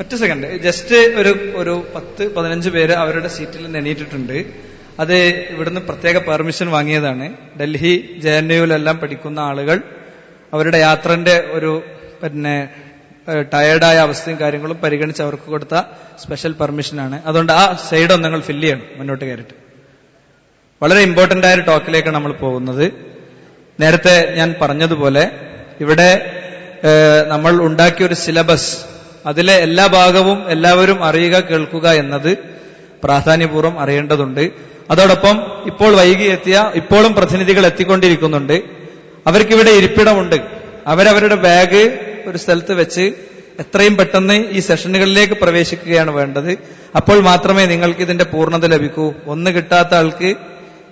ഒറ്റ സെക്കൻഡ്. ജസ്റ്റ് ഒരു 10-15 പേര് അവരുടെ സീറ്റിൽ നിന്ന് എണീറ്റിട്ടുണ്ട്. അത് ഇവിടുന്ന് പ്രത്യേക പെർമിഷൻ വാങ്ങിയതാണ്. ഡൽഹി JNUവിലെല്ലാം പഠിക്കുന്ന ആളുകൾ അവരുടെ യാത്രന്റെ ഒരു ടയേർഡായ അവസ്ഥയും കാര്യങ്ങളും പരിഗണിച്ച് അവർക്ക് കൊടുത്ത സ്പെഷ്യൽ പെർമിഷനാണ്. അതുകൊണ്ട് ആ സൈഡ് ഒന്ന് നിങ്ങൾ ഫില്ല് ചെയ്യണം മുന്നോട്ട് കയറിയിട്ട്. വളരെ ഇമ്പോർട്ടന്റ് ആയ ഒരു ടോക്കിലേക്കാണ് നമ്മൾ പോകുന്നത്. നേരത്തെ ഞാൻ പറഞ്ഞതുപോലെ ഇവിടെ നമ്മൾ ഉണ്ടാക്കിയ ഒരു സിലബസ്, അതിലെ എല്ലാ ഭാഗവും എല്ലാവരും അറിയുക, കേൾക്കുക എന്നത് പ്രാധാന്യപൂർവ്വം അറിയേണ്ടതുണ്ട്. അതോടൊപ്പം ഇപ്പോൾ വൈകി എത്തിയ ഇപ്പോഴും പ്രതിനിധികൾ എത്തിക്കൊണ്ടിരിക്കുന്നുണ്ട്. അവർക്കിവിടെ ഇരിപ്പിടമുണ്ട്. അവരവരുടെ ബാഗ് ഒരു സ്ഥലത്ത് വെച്ച് എത്രയും പെട്ടെന്ന് ഈ സെഷനുകളിലേക്ക് പ്രവേശിക്കുകയാണ് വേണ്ടത്. അപ്പോൾ മാത്രമേ നിങ്ങൾക്ക് ഇതിന്റെ പൂർണ്ണത ലഭിക്കൂ. 1 കിട്ടാത്ത ആൾക്ക്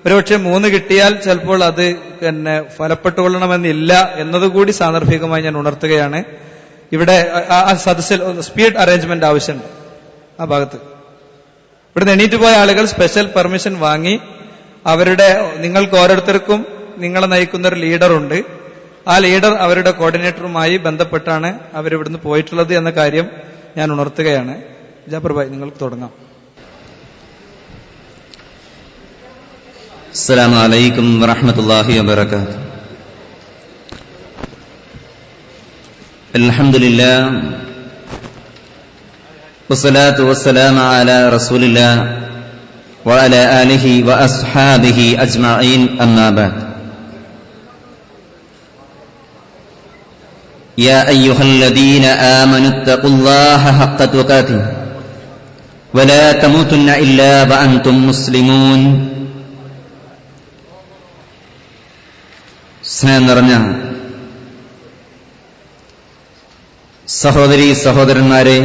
ഒരുപക്ഷെ 3 കിട്ടിയാൽ ചിലപ്പോൾ അത് പിന്നെ ഫലപ്പെട്ടുകൊള്ളണമെന്നില്ല എന്നതുകൂടി സാന്ദർഭികമായി ഞാൻ ഉണർത്തുകയാണ്. ഇവിടെ ആ സദസ്സിൽ സ്പീഡ് അറേഞ്ച്മെന്റ് ആവശ്യമുണ്ട്. ആ ഭാഗത്ത് ഇവിടുന്ന് എണീറ്റ് പോയ ആളുകൾ സ്പെഷ്യൽ പെർമിഷൻ വാങ്ങി നിങ്ങൾക്ക് ഓരോരുത്തർക്കും നിങ്ങളെ നയിക്കുന്ന ഒരു ലീഡറുണ്ട്. ആ ലീഡർ അവരുടെ കോർഡിനേറ്ററുമായി ബന്ധപ്പെട്ടാണ് അവരിവിടുന്ന് പോയിട്ടുള്ളത് എന്ന കാര്യം ഞാൻ ഉണർത്തുകയാണ്. ജാബിർ ഭായ്, നിങ്ങൾക്ക് തുടങ്ങാം. അസ്സലാമു അലൈക്കും വറഹ്മത്തുള്ളാഹി വബറകാതുഹു. അൽഹംദുലില്ലാഹ് വസ്സലാത്തു വസ്സലാമു അലാ റസൂലില്ലാഹ് വഅലാ ആലിഹി വഅസ്ഹാബിഹി അജ്മഈൻ, അമ്മാ ബഅദ്. യാ അയ്യുഹല്ലദീന ആമനു തഖുല്ലാഹ ഹഖ്ക തുഖാതിഹി വലാ തമൂതുന്ന ഇല്ലാ വഅൻതും മുസ്ലിമൂൻ. സ്നേഹം നിറഞ്ഞ സഹോദരീ സഹോദരന്മാരെ,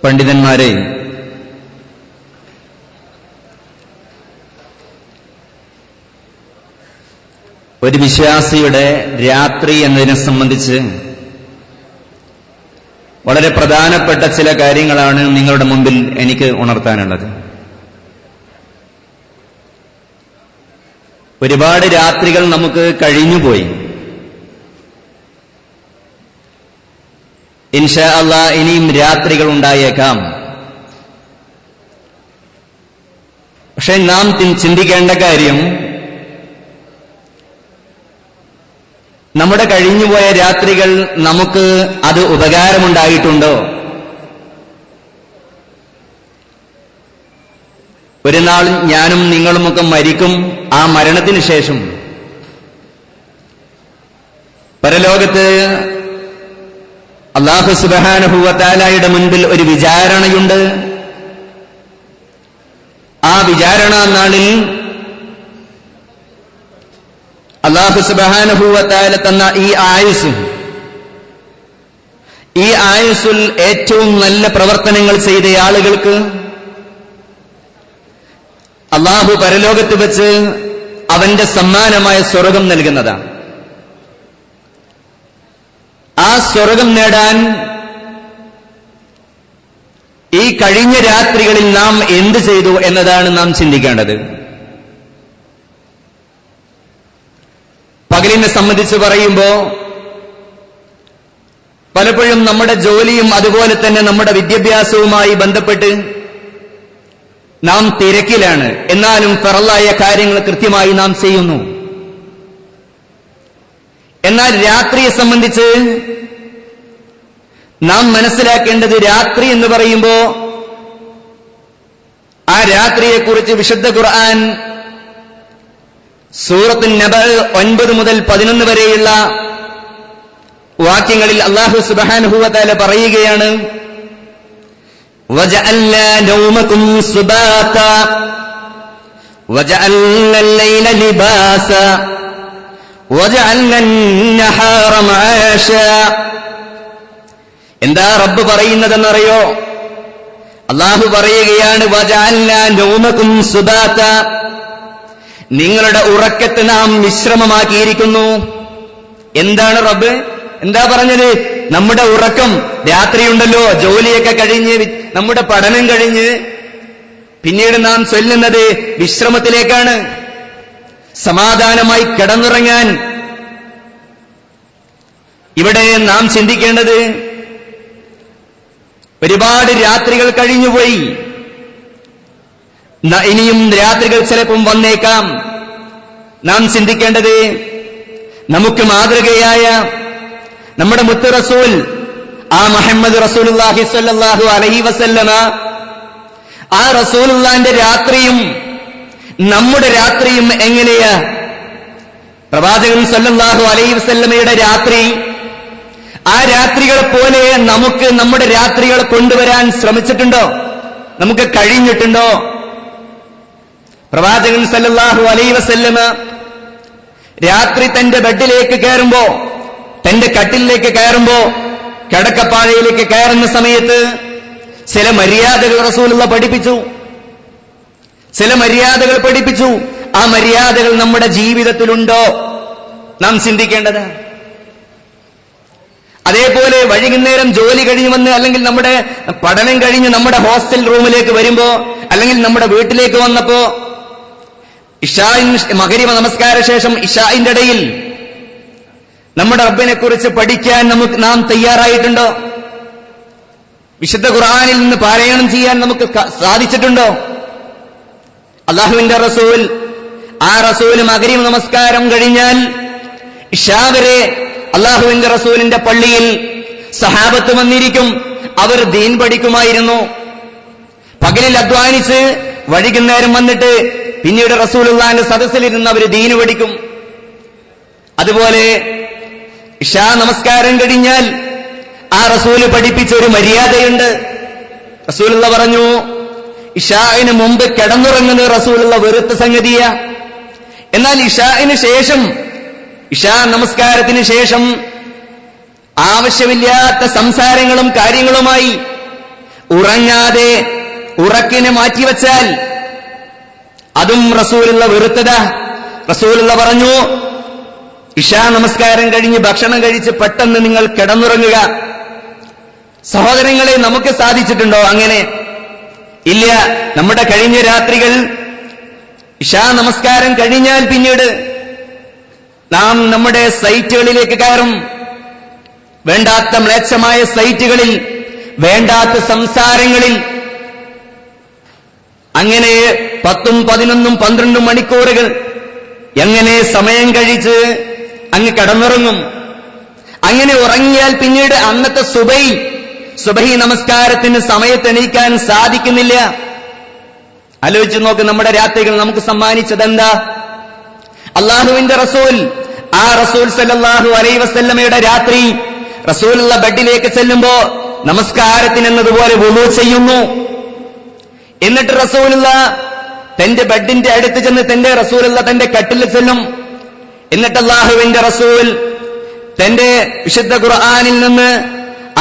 പണ്ഡിതന്മാരെ, ഒരു വിശ്വാസിയുടെ രാത്രി എന്നതിനെ സംബന്ധിച്ച് വളരെ പ്രധാനപ്പെട്ട ചില കാര്യങ്ങളാണ് നിങ്ങളുടെ മുമ്പിൽ എനിക്ക് ഉണർത്താനുള്ളത്. ഒരുപാട് രാത്രികൾ നമുക്ക് കഴിഞ്ഞുപോയി. ഇൻഷാ അല്ലാഹ് ഇനിയും രാത്രികൾ ഉണ്ടായേക്കാം. പക്ഷെ നാം ചിന്തിക്കേണ്ട കാര്യം, നമ്മുടെ കഴിഞ്ഞുപോയ രാത്രികൾ നമുക്ക് അത് ഉപകാരമുണ്ടായിട്ടുണ്ടോ? ഒരു നാൾ ഞാനും നിങ്ങളുമൊക്കെ മരിക്കും. ആ മരണത്തിന് ശേഷം പരലോകത്ത് അല്ലാഹു സുബ്ഹാനഹു വ തആലയുടെ മുൻപിൽ ഒരു വിചാരണയുണ്ട്. ആ വിചാരണ നാളിൽ അല്ലാഹു സുബ്ഹാനഹു വ തആല തന്ന ഈ ആയുസ്സിൽ ഏറ്റവും നല്ല പ്രവർത്തനങ്ങൾ ചെയ്ത ആളുകൾക്ക് അല്ലാഹു പരലോകത്ത് വെച്ച് അവന്റെ സമ്മാനമായ സ്വർഗം നൽകുന്നതാണ്. ആ സ്വർഗം നേടാൻ ഈ കഴിഞ്ഞ രാത്രികളിൽ നാം എന്ത് ചെയ്തു എന്നതാണ് നാം ചിന്തിക്കേണ്ടത്. പകലിനെ സംബന്ധിച്ച് പറയുമ്പോൾ പലപ്പോഴും നമ്മുടെ ജോലിയും അതുപോലെ തന്നെ നമ്മുടെ വിദ്യാഭ്യാസവുമായി ബന്ധപ്പെട്ട് നാം തിരക്കിലാണ്. എന്നാലും ഫറളായ കാര്യങ്ങൾ കൃത്യമായി നാം ചെയ്യുന്നു. എന്നാൽ രാത്രിയെ സംബന്ധിച്ച് നാം മനസ്സിലാക്കേണ്ടത്, രാത്രി എന്ന് പറയുമ്പോൾ ആ രാത്രിയെക്കുറിച്ച് വിശുദ്ധ ഖുർആൻ സൂറത്തുൻ നബഅ് 9 മുതൽ 11 വരെയുള്ള വാക്യങ്ങളിൽ അല്ലാഹു സുബ്ഹാനഹു വ തആല പറയുകയാണ്, وَجَعَلْنَا نَوْمَكُمْ سُبَاتًا وَجَعَلْنَا اللَّيْلَ لِبَاسًا وَجَعَلْنَا النَّهَارَ مَعَاشًا. എന്താ റബ്ബ് പറയുന്നതെന്നറിയോ? അല്ലാഹു പറയുകയാണ്, وَجَعَلْنَا نَوْمَكُمْ سُبَاتًا, നിങ്ങളുടെ ഉറക്കത്തെ നാം വിശ്രമമാക്കിയിരിക്കുന്നു. എന്താണ് റബ്ബ് എന്താ പറഞ്ഞത്? നമ്മുടെ ഉറക്കം രാത്രിയുണ്ടല്ലോ, ജോലിയൊക്കെ കഴിഞ്ഞ് നമ്മുടെ പഠനം കഴിഞ്ഞ് പിന്നീട് നാം ചൊല്ലുന്നത് വിശ്രമത്തിലേക്കാണ്, സമാധാനമായി കിടന്നുറങ്ങാൻ. ഇവിടെ നാം ചിന്തിക്കേണ്ടത്, ഒരുപാട് രാത്രികൾ കഴിഞ്ഞുപോയി, ഇനിയും രാത്രികൾ ചിലപ്പം വന്നേക്കാം. നാം ചിന്തിക്കേണ്ടത്, നമുക്ക് മാതൃകയായ നമ്മുടെ മുത്ത് റസൂൽ ആ മുഹമ്മദ് റസൂലുള്ളാഹി സ്വല്ലല്ലാഹു അലൈഹി വസല്ലമ, ആ റസൂലുള്ളാഹിന്റെ രാത്രിയും നമ്മുടെ രാത്രിയും എങ്ങനെയാ? പ്രവാചകൻ സ്വല്ലല്ലാഹു അലൈഹി വസല്ലമയുടെ രാത്രി ആ രാത്രികളെ പോലെ നമുക്ക് നമ്മുടെ രാത്രികളെ കൊണ്ടുവരാൻ ശ്രമിച്ചിട്ടുണ്ടോ? നമുക്ക് കഴിഞ്ഞിട്ടുണ്ടോ? പ്രവാചകൻ സല്ലല്ലാഹു അലൈഹി വസല്ലമ രാത്രി തന്റെ ബെഡിലേക്ക് കയറുമ്പോ തന്റെ കട്ടിലേക്ക് കയറുമ്പോ, കിടക്കപ്പാഴയിലേക്ക് കയറുന്ന സമയത്ത് ചില മര്യാദകൾ റസൂലുള്ള പഠിപ്പിച്ചു. ചില മര്യാദകൾ പഠിപ്പിച്ചു. ആ മര്യാദകൾ നമ്മുടെ ജീവിതത്തിലുണ്ടോ നാം ചിന്തിക്കേണ്ടത്. അതേപോലെ വൈകുന്നേരം ജോലി കഴിഞ്ഞ് വന്ന്, അല്ലെങ്കിൽ നമ്മുടെ പഠനം കഴിഞ്ഞ് നമ്മുടെ ഹോസ്റ്റൽ റൂമിലേക്ക് വരുമ്പോ, അല്ലെങ്കിൽ നമ്മുടെ വീട്ടിലേക്ക് വന്നപ്പോ, മഗ്‌രിബ് നമസ്കാര ശേഷം ഇശാഇന്റെ ഇടയിൽ നമ്മുടെ റബ്ബിനെ കുറിച്ച് പഠിക്കാൻ നാം തയ്യാറായിട്ടുണ്ടോ? വിശുദ്ധ ഖുർആനിൽ നിന്ന് പാരായണം ചെയ്യാൻ നമുക്ക് സാധിച്ചിട്ടുണ്ടോ? അല്ലാഹുവിന്റെ റസൂൽ, ആ റസൂൽ മഗ്‌രിബ് നമസ്കാരം കഴിഞ്ഞാൽ ഇശാ വരെ അല്ലാഹുവിന്റെ റസൂലിന്റെ പള്ളിയിൽ സഹാബത്ത് വന്നിരിക്കും. അവർ ദീൻ പഠിക്കുമായിരുന്നു. പകലിൽ അധ്വാനിച്ച് വൈകുന്നേരം വന്നിട്ട് പിന്നീട് റസൂലുള്ളാഹിന്റെ സദസ്സിലിരുന്ന് അവർ ദീന് പഠിക്കും. അതുപോലെ ഇശാ നമസ്കാരം കഴിഞ്ഞാൽ ആ റസൂല് പഠിപ്പിച്ച ഒരു മര്യാദയുണ്ട്. റസൂലുള്ള പറഞ്ഞു, ഇശാഇന് മുമ്പ് കിടന്നുറങ്ങുന്നത് റസൂലുള്ള വെറുത്ത സംഗതിയ. എന്നാൽ ഇശാഇന് ശേഷം, ഇശാ നമസ്കാരത്തിന് ശേഷം ആവശ്യമില്ലാത്ത സംസാരങ്ങളും കാര്യങ്ങളുമായി ഉറങ്ങാതെ ഉറക്കിനെ മാറ്റിവെച്ചാൽ അതും റസൂലുള്ള വെറുത്തതാ. റസൂലുള്ള പറഞ്ഞു, ഇശാ നമസ്കാരം കഴിഞ്ഞ് ഭക്ഷണം കഴിച്ച് പെട്ടെന്ന് നിങ്ങൾ കിടന്നുറങ്ങുക. സഹോദരങ്ങളെ, നമുക്ക് സാധിച്ചിട്ടുണ്ടോ അങ്ങനെ? ഇല്ല. നമ്മുടെ കഴിഞ്ഞ രാത്രികൾ ഇശാ നമസ്കാരം കഴിഞ്ഞാൽ പിന്നീട് നാം നമ്മുടെ സൈറ്റുകളിലേക്ക് കയറും. വേണ്ടാത്ത മ്ലേച്ഛമായ സൈറ്റുകളിൽ, വേണ്ടാത്ത സംസാരങ്ങളിൽ, അങ്ങനെ 10, 11, 12 മണിക്കൂറുകൾ എങ്ങനെ സമയം കഴിച്ച് അങ്ങ് കിടന്നുറങ്ങും. അങ്ങനെ ഉറങ്ങിയാൽ പിന്നീട് അന്നത്തെ സുബഹി നമസ്കാരത്തിന് സമയത്ത് എണീക്കാൻ സാധിക്കുന്നില്ല. ആലോചിച്ച് നോക്ക്, നമ്മുടെ രാത്രികൾ നമുക്ക് സമ്മാനിച്ചതെന്താ? അള്ളാഹുവിന്റെ റസൂൽ, ആ റസൂൽ സല്ലല്ലാഹു അലൈഹി വസല്ലമയുടെ രാത്രി റസൂലുള്ള ബെഡിലേക്ക് ചെല്ലുമ്പോ നമസ്കാരത്തിനെന്നതുപോലെ വുളൂ ചെയ്യുന്നു. എന്നിട്ട് റസൂലുള്ള തന്റെ ബെഡിന്റെ അടുത്ത് ചെന്ന് തന്റെ കട്ടിൽ ചെല്ലും. എന്നിട്ട് അല്ലാഹുവിന്റെ റസൂൽ തന്റെ വിശുദ്ധ ഖുർആനിൽ നിന്ന്,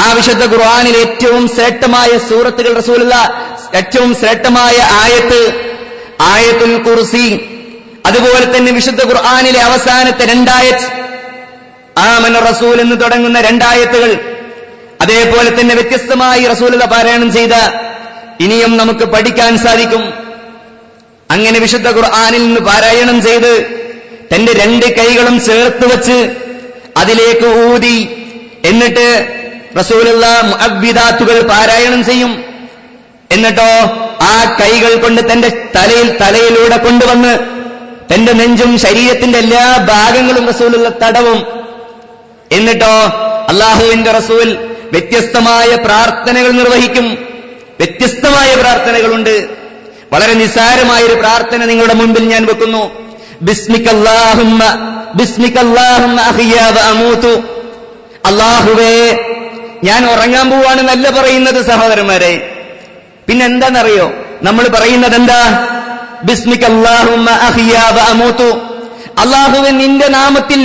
ആ വിശുദ്ധ ഖുർആനിൽ ഏറ്റവും ശ്രേഷ്ഠമായ സൂറത്തുകൾ റസൂലുള്ള, ഏറ്റവും ശ്രേഷ്ഠമായ ആയത്തുൽ കുർസി, അതുപോലെ തന്നെ വിശുദ്ധ ഖുർആനിലെ അവസാനത്തെ 2 ആയത്ത് ആമന റസൂൽ എന്ന് തുടങ്ങുന്ന 2 ആയത്തുകൾ, അതേപോലെ തന്നെ വ്യത്യസ്തമായി റസൂലുള്ള പാരായണം ചെയ്ത ഇനിയും നമുക്ക് പഠിക്കാൻ സാധിക്കും. അങ്ങനെ വിശുദ്ധ ഖുർആനിൽ നിന്ന് പാരായണം ചെയ്ത് തന്റെ 2 കൈകളും ചേർത്ത് വെച്ച് അതിലേക്ക് ഊതി, എന്നിട്ട് റസൂലുള്ള മുഅവ്വിദാത്തുകൾ പാരായണം ചെയ്യും. എന്നിട്ടോ ആ കൈകൾ കൊണ്ട് തന്റെ തലയിലൂടെ കൊണ്ടുവന്ന് തന്റെ നെഞ്ചും ശരീരത്തിന്റെ എല്ലാ ഭാഗങ്ങളും റസൂലുള്ള തടവും. എന്നിട്ടോ അല്ലാഹുവിന്റെ റസൂൽ വ്യത്യസ്തമായ പ്രാർത്ഥനകൾ നിർവഹിക്കും. വ്യത്യസ്തമായ പ്രാർത്ഥനകളുണ്ട്. വളരെ നിസ്സാരമായൊരു പ്രാർത്ഥന നിങ്ങളുടെ മുൻപിൽ ഞാൻ വെക്കുന്നു. ബിസ്മിക്കല്ലാഹുമ്മ അഹ്യാ വ അമൂതു. അല്ലാഹുവേ, ഞാൻ ഉറങ്ങാൻ പോവാണെന്നല്ല പറയുന്നത് സഹോദരന്മാരെ. പിന്നെന്താണെന്നറിയോ നമ്മൾ പറയുന്നത്? എന്താ? ബിസ്മിക്കല്ലാഹുമ്മ അഹ്യാ വ അമൂതു. അല്ലാഹുവേ, നിന്റെ നാമത്തിൽ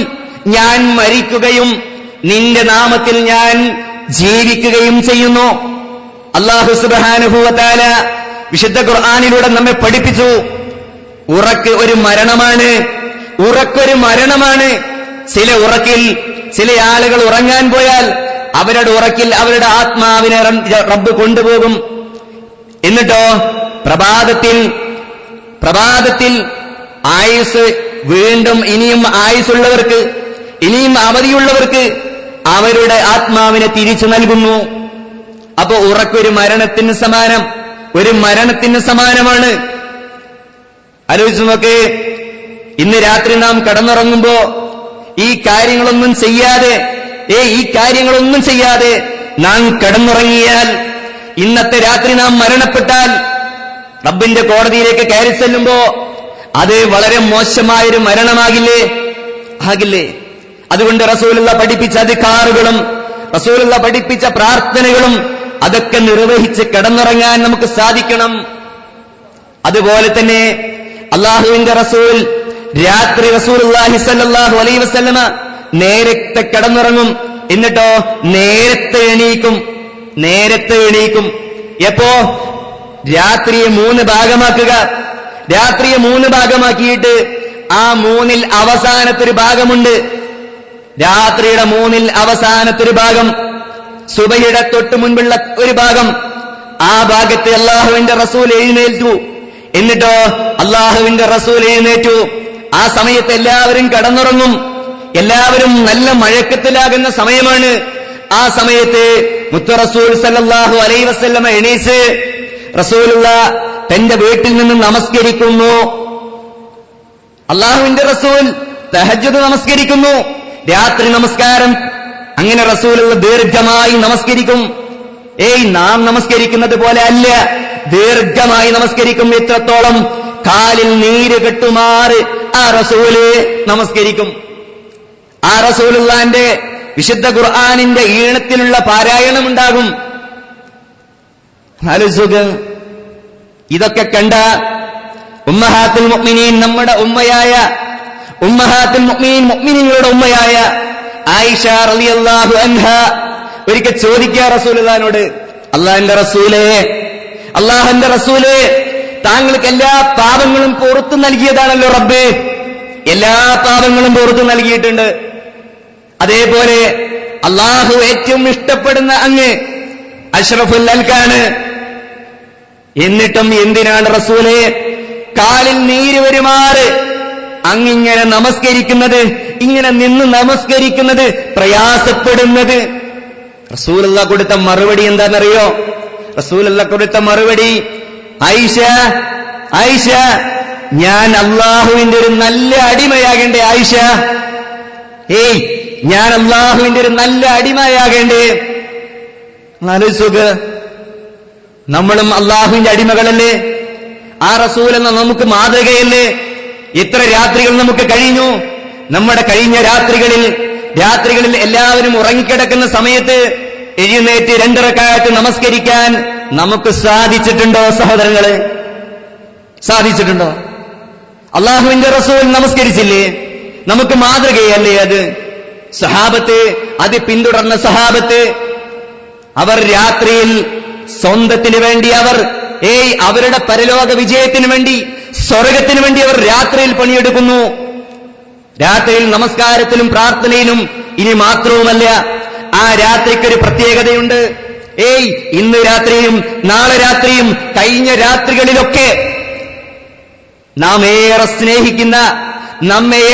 ഞാൻ മരിക്കുകയും നിന്റെ നാമത്തിൽ ഞാൻ ജീവിക്കുകയും ചെയ്യുന്നു. അല്ലാഹു സുബ്ഹാനഹു വ തആല വിശുദ്ധ ഖുർആനിലൂടെ നമ്മെ പഠിപ്പിച്ചു, ഉറക്ക് ഒരു മരണമാണ്. ഉറക്കൊരു മരണമാണ്. ചില ആളുകൾ ഉറങ്ങാൻ പോയാൽ അവരുടെ ഉറക്കിൽ അവരുടെ ആത്മാവിനെ റബ്ബ് കൊണ്ടുപോകും. എന്നിട്ടോ പ്രഭാതത്തിൽ ആയുസ് വീണ്ടും ഇനിയും ആയുസുള്ളവർക്ക്, ഇനിയും അവധിയുള്ളവർക്ക് അവരുടെ ആത്മാവിനെ തിരിച്ചു നൽകുന്നു. അപ്പോ ഉറക്കൊരു മരണത്തിന് സമാനമാണ്. ആലോചിച്ചു നോക്ക്, ഇന്ന് രാത്രി നാം കടന്നുറങ്ങുമ്പോ ഈ കാര്യങ്ങളൊന്നും ചെയ്യാതെ നാം കിടന്നുറങ്ങിയാൽ, ഇന്നത്തെ രാത്രി നാം മരണപ്പെട്ടാൽ റബ്ബിന്റെ കോടതിയിലേക്ക് കയറി ചെല്ലുമ്പോ അത് വളരെ മോശമായൊരു മരണമാകില്ലേ? അതുകൊണ്ട് റസൂലുള്ള പഠിപ്പിച്ച അദ്കാറുകളും റസൂലുള്ള പഠിപ്പിച്ച പ്രാർത്ഥനകളും അതൊക്കെ നിർവഹിച്ച് കിടന്നുറങ്ങാൻ നമുക്ക് സാധിക്കണം. അതുപോലെ തന്നെ അല്ലാഹുവിന്റെ റസൂൽ രാത്രി റസൂലുള്ളാഹി സ്വല്ലല്ലാഹു അലൈഹി വസല്ലമ നേരത്തെ കിടന്നുറങ്ങും, എന്നിട്ടോ നേരത്തെ എണീക്കും. എപ്പോ? രാത്രിയെ 3 ഭാഗമാക്കുക. രാത്രിയെ 3 ഭാഗമാക്കിയിട്ട് ആ 3-ൽ അവസാനത്തൊരു ഭാഗമുണ്ട്. രാത്രിയുടെ 3-ൽ അവസാനത്തൊരു ഭാഗം, സുബഹിയുടെ തൊട്ടു മുൻപുള്ള ഒരു ഭാഗം. ആ ഭാഗത്ത് അള്ളാഹുവിന്റെ റസൂൽ എഴുന്നേറ്റു. എന്നിട്ടോ അള്ളാഹുവിന്റെ റസൂൽ എഴുന്നേറ്റു. ആ സമയത്ത് എല്ലാവരും കടന്നുറങ്ങും. എല്ലാവരും നല്ല മഴക്കത്തിലാകുന്ന സമയമാണ്. ആ സമയത്ത് മുത്തു റസൂൽ സല്ലല്ലാഹു അലൈഹി വസല്ലമ എണീച്ച് റസൂലുള്ള തന്റെ വീട്ടിൽ നിന്ന് നമസ്കരിക്കുന്നു. അള്ളാഹുവിന്റെ റസൂൽ തഹജ്ജുദ് നമസ്കരിക്കുന്നു, രാത്രി നമസ്കാരം. അങ്ങനെ റസൂലുള്ള ദീർഘമായി നമസ്കരിക്കും. നാം നമസ്കരിക്കുന്നത് പോലെ അല്ല, ദീർഘമായി നമസ്കരിക്കും. എത്രത്തോളം? കാലിൽ നീര് കെട്ടുമാറ് ആ റസൂല് നമസ്കരിക്കും. ആ റസൂലുള്ളാന്റെ വിശുദ്ധ ഖുർആനിന്റെ ഈണത്തിലുള്ള പാരായണമുണ്ടാകും. ഇതൊക്കെ കണ്ട ഉമ്മഹാത്തുൽ മുഅ്മിനീൻ, നമ്മുടെ ഉമ്മയായ ഉമ്മഹാത്തുൽ മുഅ്മിനീൻ, മുഅ്മിനീങ്ങളുടെ ഉമ്മയായ ആയിഷ റളിയല്ലാഹു അൻഹ ഒരിക്കൽ ചോദിക്കുക റസൂലുള്ളാഹിനോട്, അല്ലാഹുവിന്റെ റസൂലേ, താങ്കൾക്ക് എല്ലാ പാപങ്ങളും പുറത്തു നൽകിയതാണല്ലോ റബ്ബേ, എല്ലാ പാപങ്ങളും പുറത്തു നൽകിയിട്ടുണ്ട്. അതേപോലെ അള്ളാഹു ഏറ്റവും ഇഷ്ടപ്പെടുന്ന അങ്ങ് അഷ്റഫുൽ ഖൽഖാണ്. എന്നിട്ടും എന്തിനാണ് റസൂലേ കാലിൽ നീര് വരുമാറ് അങ്ങിങ്ങനെ നമസ്കരിക്കുന്നത്, ഇങ്ങനെ നിന്ന് നമസ്കരിക്കുന്നത്, പ്രയാസപ്പെടുന്നത്? റസൂലുള്ള കൊടുത്ത മറുപടി എന്താണെന്നറിയോ? റസൂലുള്ള കൊടുത്ത മറുപടി, ആയിഷ, ഞാൻ അള്ളാഹുവിന്റെ ഒരു നല്ല അടിമയാകേണ്ടേ ആയിഷ? ഞാൻ അള്ളാഹുവിന്റെ ഒരു നല്ല അടിമയാകേണ്ടേ? ആലോചിച്ചോക്ക്, നമ്മളും അള്ളാഹുവിന്റെ അടിമകളല്ലേ? ആ റസൂൽ എന്ന നമുക്ക് മാതൃകയല്ലേ? എത്ര രാത്രികൾ നമുക്ക് കഴിഞ്ഞു. നമ്മുടെ കഴിഞ്ഞ രാത്രികളിൽ എല്ലാവരും ഉറങ്ങിക്കിടക്കുന്ന സമയത്ത് എഴുന്നേറ്റ് 2 റക്അത്ത് നമസ്കരിക്കാൻ നമുക്ക് സാധിച്ചിട്ടുണ്ടോ സഹോദരങ്ങളെ? സാധിച്ചിട്ടുണ്ടോ? അള്ളാഹുവിന്റെ റസൂൽ നമസ്കരിച്ചില്ലേ? നമുക്ക് മാതൃകയല്ലേ അത്? സഹാബത്ത്, അത് പിന്തുടർന്ന സഹാബത്ത്, അവർ രാത്രിയിൽ സ്വന്തത്തിന് വേണ്ടി അവരുടെ പരലോക വിജയത്തിന് വേണ്ടി, സ്വർഗത്തിന് വേണ്ടി അവർ രാത്രിയിൽ പണിയെടുക്കുന്നു. രാത്രിയിൽ നമസ്കാരത്തിലും പ്രാർത്ഥനയിലും. ഇനി മാത്രവുമല്ല, ആ രാത്രിക്കൊരു പ്രത്യേകതയുണ്ട്. ഇന്ന് രാത്രിയും നാളെ രാത്രിയും കഴിഞ്ഞ രാത്രികളിലൊക്കെ നമ്മെ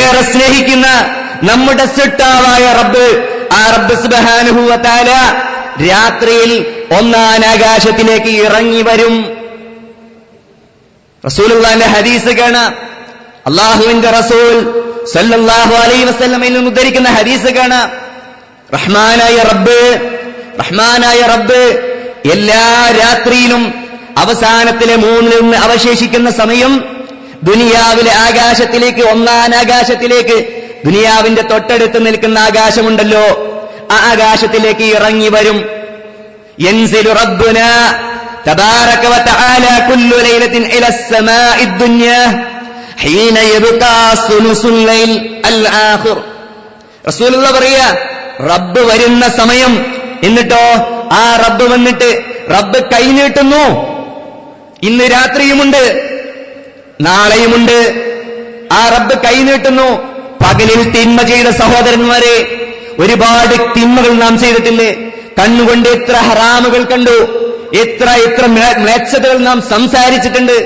ഏറെ സ്നേഹിക്കുന്ന നമ്മുടെ സൃഷ്ടാവായ റബ്ബ്, ആ റബ്ബ് സുബ്ഹാനഹു വ തആല രാത്രിയിൽ 1-ാം ആകാശത്തിലേക്ക് ഇറങ്ങി വരും. റസൂലുള്ളാഹിന്റെ ഹദീസ് കാണാം. അള്ളാഹുവിന്റെ റസൂൽ സല്ലല്ലാഹു അലൈഹി വസല്ലമയിൽ നിന്ന് ഉദ്ധരിക്കുന്ന ഹദീസ് കാണാം. റഹ്മാനായ റബ്ബ് എല്ലാ രാത്രിയിലും അവസാനത്തിലെ 3-ൽ അവശേഷിക്കുന്ന സമയം ദുനിയാവിലെ ആകാശത്തിലേക്ക്, 1-ാം ആകാശത്തിലേക്ക്, ദുനിയാവിന്റെ തൊട്ടടുത്ത് നിൽക്കുന്ന ആകാശമുണ്ടല്ലോ, ആ ആകാശത്തിലേക്ക് ഇറങ്ങി വരും. യൻസിലു റബ്ബുനാ തബാരക വ തആല കുല്ലു ലൈലത്തിൻ ഇലസ് സമാഇദ് ദുനിയാ ഹീന യബ്കാ സുലുസുൽ ലൈൽ അൽ ആഖിർ. റസൂലുള്ളാഹി പറയാ, റബ്ബ് വരുന്ന സമയം. എന്നിട്ടോ ആ റബ്ബ് വന്നിട്ട് റബ്ബ് കൈനീട്ടുന്നു. ഇന്ന് രാത്രിയുമുണ്ട്, നാളെയുമുണ്ട്. ആ റബ്ബ് കൈനീട്ടുന്നു. പകലിൽ തിന്മ ചെയ്ത സഹോദരന്മാരെ, ഒരുപാട് തിന്മകൾ നാം ചെയ്തിട്ടില്ലേ? കണ്ണുകൊണ്ട് എത്ര ഹറാമുകൾ കണ്ടു, എത്ര മ്ലേച്ഛതകൾ നാം സംസാരിച്ചിട്ടുണ്ട്.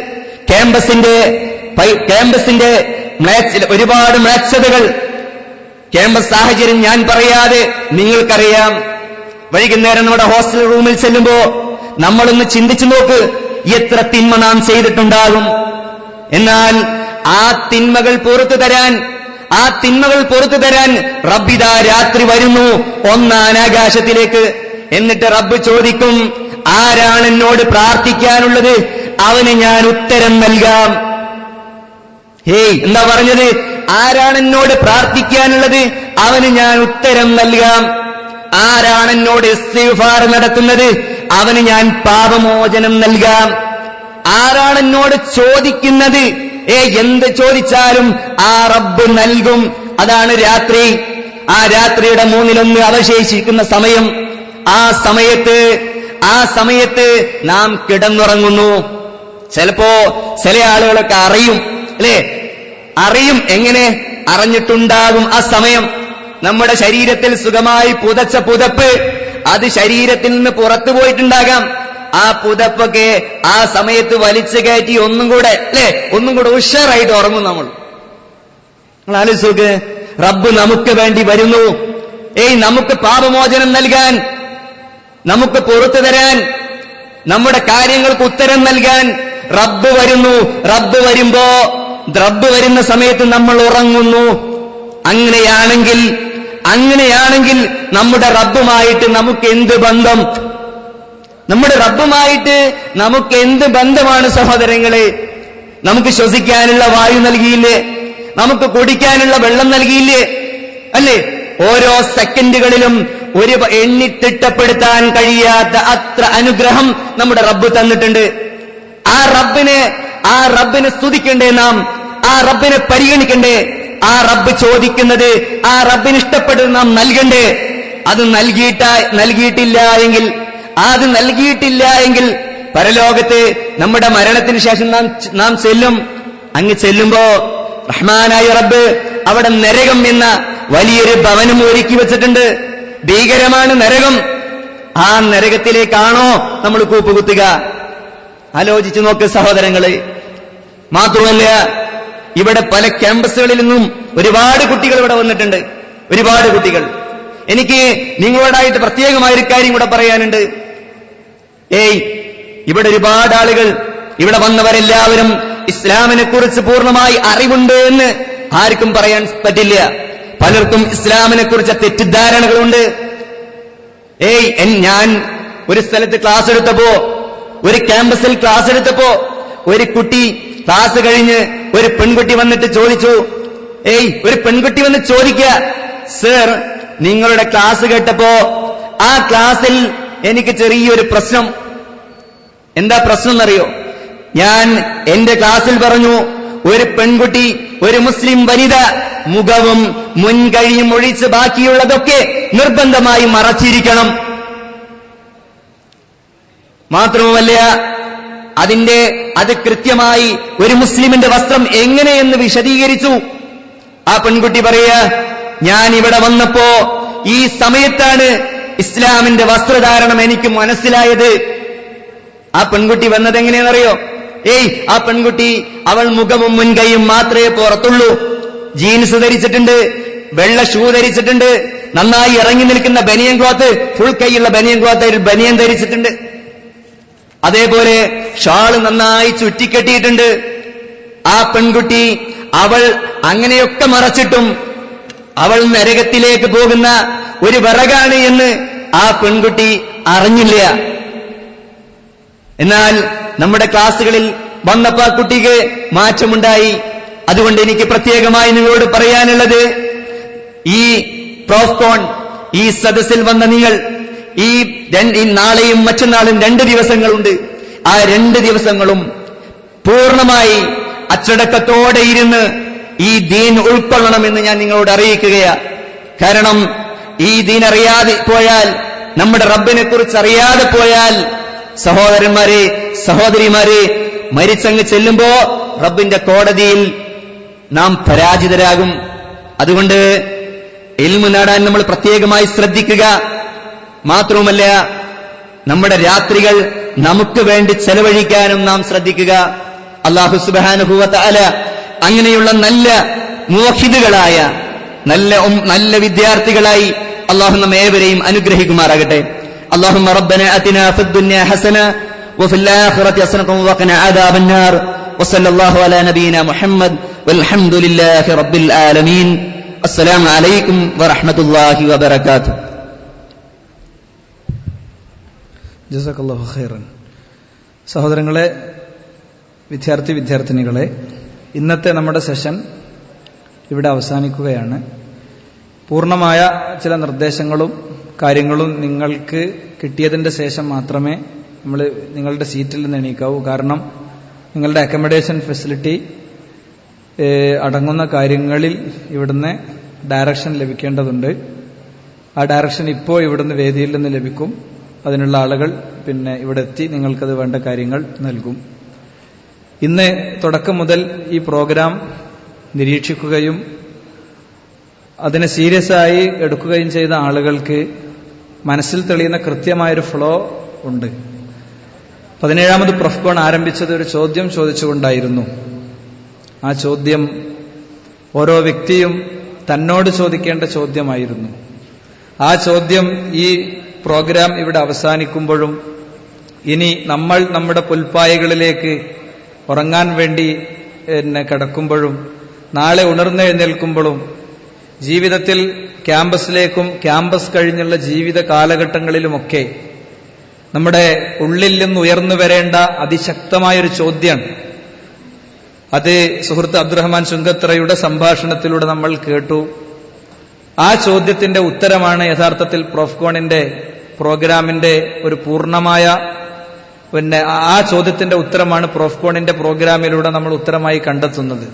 ക്യാമ്പസിന്റെ ഒരുപാട് മ്ലേച്ഛതകൾ. ക്യാമ്പസ് സാഹചര്യം ഞാൻ പറയാതെ നിങ്ങൾക്കറിയാം. വൈകുന്നേരം നമ്മുടെ ഹോസ്റ്റൽ റൂമിൽ ചെല്ലുമ്പോ നമ്മളൊന്ന് ചിന്തിച്ചു നോക്ക്, എത്ര തിന്മ നാം ചെയ്തിട്ടുണ്ടാകും. എന്നാൽ ആ തിന്മകൾ പുറത്തു തരാൻ റബ്ബിദാ രാത്രി വരുന്നു 1-ാം ആകാശത്തിലേക്ക്. എന്നിട്ട് റബ്ബ് ചോദിക്കും, ആരാണ് എന്നോട് പ്രാർത്ഥിക്കാനുള്ളത്? അവന് ഞാൻ ഉത്തരം നൽകാം. എന്താ പറഞ്ഞത്? ആരാണ് എന്നോട് പ്രാർത്ഥിക്കാനുള്ളത്? അവന് ഞാൻ ഉത്തരം നൽകാം. ആരാണ് എന്നോട് ഇസ്തിഗ്ഫാർ നടത്തുന്നത്? അവന് ഞാൻ പാപമോചനം നൽകാം. ആരാണ് എന്നോട് ചോദിക്കുന്നത്? എന്ത് ചോദിച്ചാലും ആ റബ്ബ് നൽകും. അതാണ് രാത്രി. ആ രാത്രിയുടെ 1/3 അവശേഷിക്കുന്ന സമയം, ആ സമയത്ത് നാം കിടന്നുറങ്ങുന്നു. ചിലപ്പോ ചില ആളുകളൊക്കെ അറിയും, അല്ലേ? അറിയും. എങ്ങനെ അറിഞ്ഞിട്ടുണ്ടാകും? ആ സമയം നമ്മുടെ ശരീരത്തിൽ സുഖമായി പുതച്ച പുതപ്പ് അത് ശരീരത്തിൽ നിന്ന് പുറത്തു പോയിട്ടുണ്ടാകാം. ആ പുതപ്പൊക്കെ ആ സമയത്ത് വലിച്ചു കയറ്റി ഒന്നും കൂടെ ഉഷാറായിട്ട് ഉറങ്ങും നമ്മൾ. ആലോചിച്ച് റബ്ബ് നമുക്ക് വേണ്ടി വരുന്നു. നമുക്ക് പാപമോചനം നൽകാൻ, നമുക്ക് പുറത്തു തരാൻ, നമ്മുടെ കാര്യങ്ങൾക്ക് ഉത്തരം നൽകാൻ റബ്ബ് വരുന്നു. റബ്ബ് വരുന്ന സമയത്ത് നമ്മൾ ഉറങ്ങുന്നു. അങ്ങനെയാണെങ്കിൽ നമ്മുടെ റബ്ബുമായിട്ട് നമുക്ക് എന്ത് ബന്ധം? നമ്മുടെ റബ്ബുമായിട്ട് നമുക്ക് എന്ത് ബന്ധമാണ് സഹോദരങ്ങളെ? നമുക്ക് ശ്വസിക്കാനുള്ള വായു നൽകിയില്ലേ? നമുക്ക് കുടിക്കാനുള്ള വെള്ളം നൽകിയില്ലേ? അല്ലേ? ഓരോ സെക്കൻഡുകളിലും ഒരു എണ്ണിത്തിട്ടപ്പെടുത്താൻ കഴിയാത്ത അത്ര അനുഗ്രഹം നമ്മുടെ റബ്ബ് തന്നിട്ടുണ്ട്. ആ റബ്ബിനെ സ്തുതിക്കണ്ടേ നാം? ആ റബ്ബിനെ പരിഗണിക്കണ്ടേ? ആ റബ്ബ് ചോദിക്കുന്നത്, ആ റബ്ബിന് ഇഷ്ടപ്പെട്ടത് നാം നൽകണ്ടേ? അത് നൽകിയിട്ടില്ല എങ്കിൽ പരലോകത്ത് നമ്മുടെ മരണത്തിന് ശേഷം നാം ചെല്ലുമ്പോ റഹ്മാനായ റബ്ബ് അവിടെ നരകം എന്ന വലിയൊരു ഭവനം ഒരുക്കി വെച്ചിട്ടുണ്ട്. ഭീകരമാണ് നരകം. ആ നരകത്തിലേക്കാണോ നമ്മൾ കൂപ്പുകുത്തുക? ആലോചിച്ചു നോക്ക് സഹോദരങ്ങളെ. മാത്രമല്ല, ഇവിടെ പല ക്യാമ്പസുകളിൽ നിന്നും ഒരുപാട് കുട്ടികൾ ഇവിടെ വന്നിട്ടുണ്ട്. ഒരുപാട് കുട്ടികൾ. എനിക്ക് നിങ്ങളോടായിട്ട് പ്രത്യേകമായൊരു കാര്യം കൂടെ പറയാനുണ്ട്. ഇവിടെ ഒരുപാട് ആളുകൾ, ഇവിടെ വന്നവരെല്ലാവരും ഇസ്ലാമിനെ കുറിച്ച് പൂർണ്ണമായി അറിവുണ്ട് എന്ന് ആർക്കും പറയാൻ പറ്റില്ല. പലർക്കും ഇസ്ലാമിനെ കുറിച്ച് തെറ്റിദ്ധാരണകളുണ്ട്. ഞാൻ ഒരു സ്ഥലത്ത് ക്ലാസ് എടുത്തപ്പോ, ഒരു ക്യാമ്പസിൽ ക്ലാസ് എടുത്തപ്പോ, ഒരു കുട്ടി ക്ലാസ് കഴിഞ്ഞ് ഒരു പെൺകുട്ടി വന്നിട്ട് ചോദിച്ചു, ഒരു പെൺകുട്ടി വന്ന് ചോദിക്കുക, സർ, നിങ്ങളുടെ ക്ലാസ് കേട്ടപ്പോ ആ ക്ലാസ്സിൽ എനിക്ക് ചെറിയൊരു പ്രശ്നം. എന്താ പ്രശ്നം എന്നറിയോ? ഞാൻ എന്റെ ക്ലാസ്സിൽ പറഞ്ഞു, ഒരു പെൺകുട്ടി, ഒരു മുസ്ലിം വനിത മുഖവും മുൻകഴിയും ഒഴിച്ച് ബാക്കിയുള്ളതൊക്കെ നിർബന്ധമായി മറച്ചിരിക്കണം. മാത്രവുമല്ല, അത് കൃത്യമായി ഒരു മുസ്ലിമിന്റെ വസ്ത്രം എങ്ങനെയെന്ന് വിശദീകരിച്ചു. ആ പെൺകുട്ടി പറയാ, ഞാൻ ഇവിടെ വന്നപ്പോ ഈ സമയത്താണ് ഇസ്ലാമിന്റെ വസ്ത്രധാരണം എനിക്ക് മനസ്സിലായത്. ആ പെൺകുട്ടി വന്നത് എങ്ങനെയാണെന്നറിയോ? ആ പെൺകുട്ടി, അവൾ മുഖവും മുൻകൈയും മാത്രമേ പുറത്തുള്ളൂ. ജീൻസ് ധരിച്ചിട്ടുണ്ട്, വെള്ള ഷൂ ധരിച്ചിട്ടുണ്ട്, നന്നായി ഇറങ്ങി നിൽക്കുന്ന ബനിയൻ ക്ലോത്ത്, ഫുൾ കൈയുള്ള ബനിയൻ ക്ലോത്ത് ബനിയൻ ധരിച്ചിട്ടുണ്ട്. അതേപോലെ ഷാള് നന്നായി ചുറ്റിക്കെട്ടിയിട്ടുണ്ട്. ആ പെൺകുട്ടി, അവൾ അങ്ങനെയൊക്കെ മറച്ചിട്ടും അവൾ നരകത്തിലേക്ക് പോകുന്ന ഒരു വിറകാണ് എന്ന് ആ പെൺകുട്ടി അറിഞ്ഞില്ല. എന്നാൽ നമ്മുടെ ക്ലാസ്സുകളിൽ വന്നപ്പോ ആ കുട്ടിക്ക് മാറ്റമുണ്ടായി. അതുകൊണ്ട് എനിക്ക് പ്രത്യേകമായി നിങ്ങളോട് പറയാനുള്ളത്, ഈ പ്രോഫ്കോൺ, ഈ സദസ്സിൽ വന്ന നിങ്ങൾ, ഈ നാളെയും മറ്റന്നാളും 2 ദിവസങ്ങളുണ്ട്. ആ 2 ദിവസങ്ങളും പൂർണ്ണമായി അച്ചടക്കത്തോടെ ഇരുന്ന് ഈ ദീൻ ഉൾക്കൊള്ളണമെന്ന് ഞാൻ നിങ്ങളോട് അറിയിക്കുകയാണ്. കാരണം ഈ ദീൻ അറിയാതെ പോയാൽ, നമ്മുടെ റബ്ബിനെ കുറിച്ച് അറിയാതെ പോയാൽ, സഹോദരന്മാരെ, സഹോദരിമാരെ, മരിച്ചങ്ങ് ചെല്ലുമ്പോ റബ്ബിന്റെ കോടതിയിൽ നാം പരാജിതരാകും. അതുകൊണ്ട് ഇൽമു നേടാൻ നമ്മൾ പ്രത്യേകമായി ശ്രദ്ധിക്കുക. മാത്രവുമല്ല, നമ്മുടെ രാത്രികൾ നമുക്ക് വേണ്ടി ചെലവഴിക്കാനും നാം ശ്രദ്ധിക്കുക. അല്ലാഹു സുബ്ഹാനഹു വ തആല അങ്ങനെയുള്ള നല്ല മുവഹിദുകളായ നല്ല വിദ്യാർത്ഥികളായി അല്ലാഹു നമ്മെ ഏവരെയും അനുഗ്രഹിക്കുമാറാകട്ടെ. اللهم ربنا آتنا في الدنيا حسنة وفي الآخرة حسنة وقنا عذاب النار وصلى الله على نبينا محمد والحمد لله رب العالمين. السلام عليكم ورحمة الله وبركاته. ജസാക്കല്ലാഹു ഖൈറൻ. സഹോദരങ്ങളെ, വിദ്യാർത്ഥിനികളെ, ഇന്നത്തെ നമ്മുടെ സെഷൻ ഇവിടെ അവസാനിക്കുകയാണ്. പൂർണ്ണമായ ചില നിർദ്ദേശങ്ങളും കാര്യങ്ങളും നിങ്ങൾക്ക് കിട്ടിയതിന്റെ ശേഷം മാത്രമേ നമ്മൾ നിങ്ങളുടെ സീറ്റിൽ നിന്ന് എണീക്കാവൂ. കാരണം നിങ്ങളുടെ അക്കോമഡേഷൻ ഫെസിലിറ്റി അടങ്ങുന്ന കാര്യങ്ങളിൽ ഇവിടുന്ന് ഡയറക്ഷൻ ലഭിക്കേണ്ടതുണ്ട്. ആ ഡയറക്ഷൻ ഇപ്പോൾ ഇവിടുന്ന് വേദിയിൽ നിന്ന് ലഭിക്കും. അതിനുള്ള ആളുകൾ ഇവിടെ എത്തി നിങ്ങൾക്കത് വേണ്ട കാര്യങ്ങൾ നൽകും. ഇന്ന് തുടക്കം മുതൽ ഈ പ്രോഗ്രാം നിരീക്ഷിക്കുകയും അതിനെ സീരിയസ് ആയി എടുക്കുകയും ചെയ്ത ആളുകൾക്ക് മനസ്സിൽ തെളിയുന്ന കൃത്യമായൊരു ഫ്ലോ ഉണ്ട്. 17ാമത് പ്രൊഫ്കോൺ ആരംഭിച്ചത് ഒരു ചോദ്യം ചോദിച്ചുകൊണ്ടായിരുന്നു. ആ ചോദ്യം ഓരോ വ്യക്തിയും തന്നോട് ചോദിക്കേണ്ട ചോദ്യമായിരുന്നു. ആ ചോദ്യം ഈ പ്രോഗ്രാം ഇവിടെ അവസാനിക്കുമ്പോഴും ഇനി നമ്മൾ നമ്മുടെ പുൽപ്പായകളിലേക്ക് ഉറങ്ങാൻ വേണ്ടി കിടക്കുമ്പോഴും നാളെ ഉണർന്നെഴുന്നേൽക്കുമ്പോഴും ജീവിതത്തിൽ ക്യാമ്പസിലേക്കും ക്യാമ്പസ് കഴിഞ്ഞുള്ള ജീവിത കാലഘട്ടങ്ങളിലുമൊക്കെ നമ്മുടെ ഉള്ളിൽ നിന്ന് ഉയർന്നു വരേണ്ട അതിശക്തമായൊരു ചോദ്യമാണ്. അത് സുഹൃത്ത് അബ്ദുറഹ്മാൻ ചുങ്കത്തറയുടെ സംഭാഷണത്തിലൂടെ നമ്മൾ കേട്ടു. ആ ചോദ്യത്തിന്റെ ഉത്തരമാണ് യഥാർത്ഥത്തിൽ പ്രൊഫ്കോണിന്റെ പ്രോഗ്രാമിന്റെ ഒരു പൂർണ്ണമായ ആ ചോദ്യത്തിന്റെ ഉത്തരമാണ് പ്രൊഫ്കോണിന്റെ പ്രോഗ്രാമിലൂടെ നമ്മൾ ഉത്തരമായി കണ്ടെത്തുന്നത്.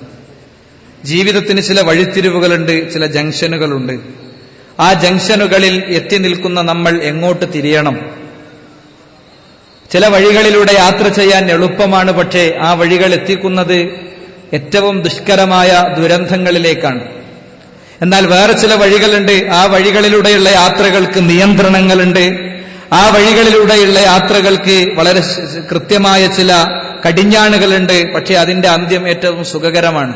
ജീവിതത്തിന് ചില വഴിത്തിരിവുകളുണ്ട്, ചില ജംഗ്ഷനുകളുണ്ട്. ആ ജംഗ്ഷനുകളിൽ എത്തി നിൽക്കുന്ന നമ്മൾ എങ്ങോട്ട് തിരിയണം? ചില വഴികളിലൂടെ യാത്ര ചെയ്യാൻ എളുപ്പമാണ്, പക്ഷേ ആ വഴികൾ എത്തിക്കുന്നത് ഏറ്റവും ദുഷ്കരമായ ദുരന്തങ്ങളിലേക്കാണ്. എന്നാൽ വേറെ ചില വഴികളുണ്ട്, ആ വഴികളിലൂടെയുള്ള യാത്രകൾക്ക് നിയന്ത്രണങ്ങളുണ്ട്. ആ വഴികളിലൂടെയുള്ള യാത്രകൾക്ക് വളരെ കൃത്യമായ ചില കടിഞ്ഞാണുകളുണ്ട്, പക്ഷേ അതിന്റെ അന്ത്യം ഏറ്റവും സുഖകരമാണ്.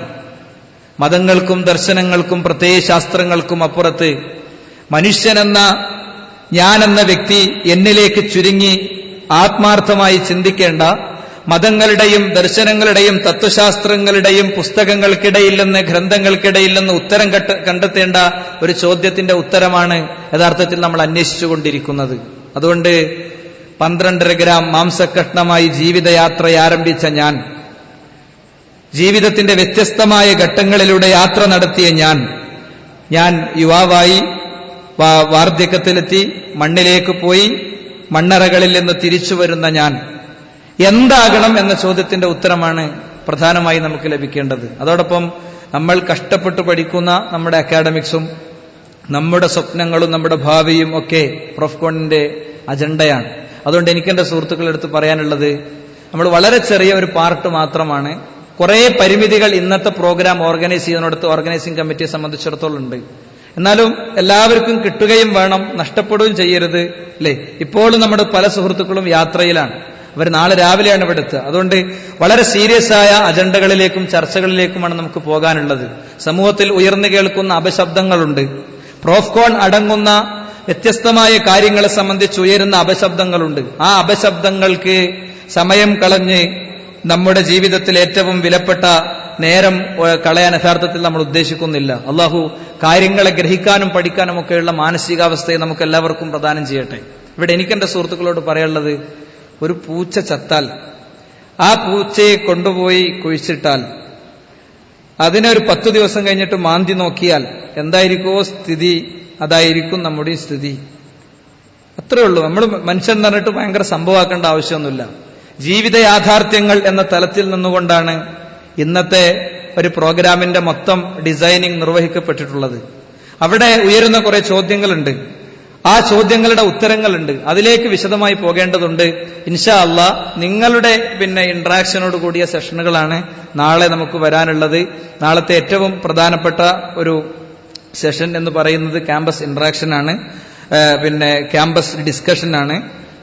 മതങ്ങൾക്കും ദർശനങ്ങൾക്കും പ്രത്യയശാസ്ത്രങ്ങൾക്കും അപ്പുറത്ത് മനുഷ്യനെന്ന ഞാനെന്ന വ്യക്തി എന്നിലേക്ക് ചുരുങ്ങി ആത്മാർത്ഥമായി ചിന്തിക്കേണ്ട, മതങ്ങളുടെയും ദർശനങ്ങളുടെയും തത്വശാസ്ത്രങ്ങളുടെയും പുസ്തകങ്ങൾക്കിടയിൽ നിന്ന് ഗ്രന്ഥങ്ങൾക്കിടയിൽ നിന്ന് ഉത്തരം കണ്ടെത്തേണ്ട ഒരു ചോദ്യത്തിന്റെ ഉത്തരമാണ് യഥാർത്ഥത്തിൽ നമ്മൾ അന്വേഷിച്ചുകൊണ്ടിരിക്കുന്നത്. അതുകൊണ്ട് 12.5 ഗ്രാം മാംസക്കഷ്ണമായി ജീവിതയാത്ര ആരംഭിച്ച ജീവിതത്തിന്റെ വ്യത്യസ്തമായ ഘട്ടങ്ങളിലൂടെ യാത്ര നടത്തിയ ഞാൻ യുവാവായി വാർദ്ധക്യത്തിലെത്തി മണ്ണിലേക്ക് പോയി മണ്ണറകളിൽ നിന്ന് തിരിച്ചു വരുന്ന എന്താകണം എന്ന ചോദ്യത്തിന്റെ ഉത്തരമാണ് പ്രധാനമായി നമുക്ക് ലഭിക്കേണ്ടത്. അതോടൊപ്പം നമ്മൾ കഷ്ടപ്പെട്ട് പഠിക്കുന്ന നമ്മുടെ അക്കാഡമിക്സും നമ്മുടെ സ്വപ്നങ്ങളും നമ്മുടെ ഭാവിയും ഒക്കെ പ്രൊഫ്കോണിന്റെ അജണ്ടയാണ്. അതുകൊണ്ട് എനിക്കെന്റെ സുഹൃത്തുക്കളെടുത്ത് പറയാനുള്ളത്, നമ്മൾ വളരെ ചെറിയ ഒരു പാർട്ട് മാത്രമാണ്. കുറെ പരിമിതികൾ ഇന്നത്തെ പ്രോഗ്രാം ഓർഗനൈസ് ചെയ്യുന്നിടത്ത് ഓർഗനൈസിംഗ് കമ്മിറ്റിയെ സംബന്ധിച്ചിടത്തോളം ഉണ്ട്. എന്നാലും എല്ലാവർക്കും കിട്ടുകയും വേണം, നഷ്ടപ്പെടുകയും ചെയ്യരുത്, അല്ലേ? ഇപ്പോഴും നമ്മുടെ പല സുഹൃത്തുക്കളും യാത്രയിലാണ്. അവർ നാളെ രാവിലെയാണ് ഇവിടെ എത്തുക. അതുകൊണ്ട് വളരെ സീരിയസ് ആയ അജണ്ടകളിലേക്കും ചർച്ചകളിലേക്കുമാണ് നമുക്ക് പോകാനുള്ളത്. സമൂഹത്തിൽ ഉയർന്നു കേൾക്കുന്ന അപശബ്ദങ്ങളുണ്ട്. പ്രോഫ്കോൺ അടങ്ങുന്ന വ്യത്യസ്തമായ കാര്യങ്ങളെ സംബന്ധിച്ച് ഉയരുന്ന അപശബ്ദങ്ങളുണ്ട്. ആ അപശബ്ദങ്ങൾക്ക് സമയം കളഞ്ഞ് നമ്മുടെ ജീവിതത്തിൽ ഏറ്റവും വിലപ്പെട്ട നേരം കളയാൻ യഥാർത്ഥത്തിൽ നമ്മൾ ഉദ്ദേശിക്കുന്നില്ല. അള്ളാഹു കാര്യങ്ങളെ ഗ്രഹിക്കാനും പഠിക്കാനും ഒക്കെയുള്ള മാനസികാവസ്ഥയെ നമുക്ക് എല്ലാവർക്കും പ്രദാനം ചെയ്യട്ടെ. ഇവിടെ എനിക്കെന്റെ സുഹൃത്തുക്കളോട് പറയാനുള്ളത്, ഒരു പൂച്ച ചത്താൽ ആ പൂച്ചയെ കൊണ്ടുപോയി കുഴിച്ചിട്ടാൽ അതിനെ ഒരു 10 ദിവസം കഴിഞ്ഞിട്ട് മാന്തി നോക്കിയാൽ എന്തായിരിക്കോ സ്ഥിതി, അതായിരിക്കും നമ്മുടെ സ്ഥിതി. അത്രേ ഉള്ളൂ. നമ്മൾ മനുഷ്യൻ എന്ന് പറഞ്ഞിട്ട് ഭയങ്കര സംഭവമാക്കേണ്ട ആവശ്യമൊന്നുമില്ല. ജീവിത യാഥാർത്ഥ്യങ്ങൾ എന്ന തലത്തിൽ നിന്നുകൊണ്ടാണ് ഇന്നത്തെ ഒരു പ്രോഗ്രാമിന്റെ മൊത്തം ഡിസൈനിങ് നിർവഹിക്കപ്പെട്ടിട്ടുള്ളത്. അവിടെ ഉയരുന്ന കുറെ ചോദ്യങ്ങളുണ്ട്. ആ ചോദ്യങ്ങളുടെ ഉത്തരങ്ങളുണ്ട്. അതിലേക്ക് വിശദമായി പോകേണ്ടതുണ്ട്. ഇൻഷാ അല്ലാഹ് നിങ്ങളുടെ ഇന്ററാക്ഷനോട് കൂടിയ സെഷനുകളാണ് നാളെ നമുക്ക് വരാനുള്ളത്. നാളത്തെ ഏറ്റവും പ്രധാനപ്പെട്ട ഒരു സെഷൻ എന്ന് പറയുന്നത് ക്യാമ്പസ് ഇന്ററാക്ഷൻ ആണ്, ക്യാമ്പസ് ഡിസ്കഷൻ ആണ്.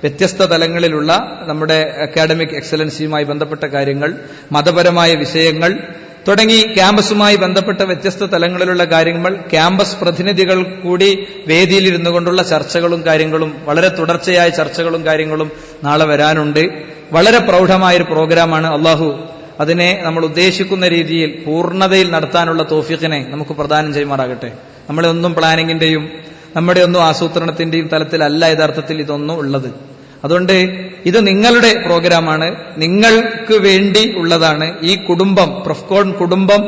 വ്യത്യസ്ത തലങ്ങളിലുള്ള നമ്മുടെ അക്കാഡമിക് എക്സലൻസിയുമായി ബന്ധപ്പെട്ട കാര്യങ്ങൾ, മതപരമായ വിഷയങ്ങൾ തുടങ്ങി ക്യാമ്പസുമായി ബന്ധപ്പെട്ട വ്യത്യസ്ത തലങ്ങളിലുള്ള കാര്യങ്ങൾ, ക്യാമ്പസ് പ്രതിനിധികൾ കൂടി വേദിയിലിരുന്നു കൊണ്ടുള്ള ചർച്ചകളും കാര്യങ്ങളും, വളരെ തുടർച്ചയായ ചർച്ചകളും കാര്യങ്ങളും നാളെ വരാനുണ്ട്. വളരെ പ്രൗഢമായൊരു പ്രോഗ്രാമാണ്. അള്ളാഹു അതിനെ നമ്മൾ ഉദ്ദേശിക്കുന്ന രീതിയിൽ പൂർണ്ണതയിൽ നടത്താനുള്ള തൗഫീഖിനെ നമുക്ക് പ്രദാനം ചെയ്യുമാറാകട്ടെ. നമ്മളെ ഒന്നും പ്ലാനിങ്ങിന്റെയും നമ്മുടെ ഒന്നും ആസൂത്രണത്തിന്റെയും തലത്തിലല്ല യഥാർത്ഥത്തിൽ ഇതൊന്നും ഉള്ളത്. അതുകൊണ്ട് ഇത് നിങ്ങളുടെ പ്രോഗ്രാമാണ്, നിങ്ങൾക്ക് വേണ്ടി ഉള്ളതാണ്. ഈ കുടുംബം, പ്രൊഫ്കോൺ കുടുംബം,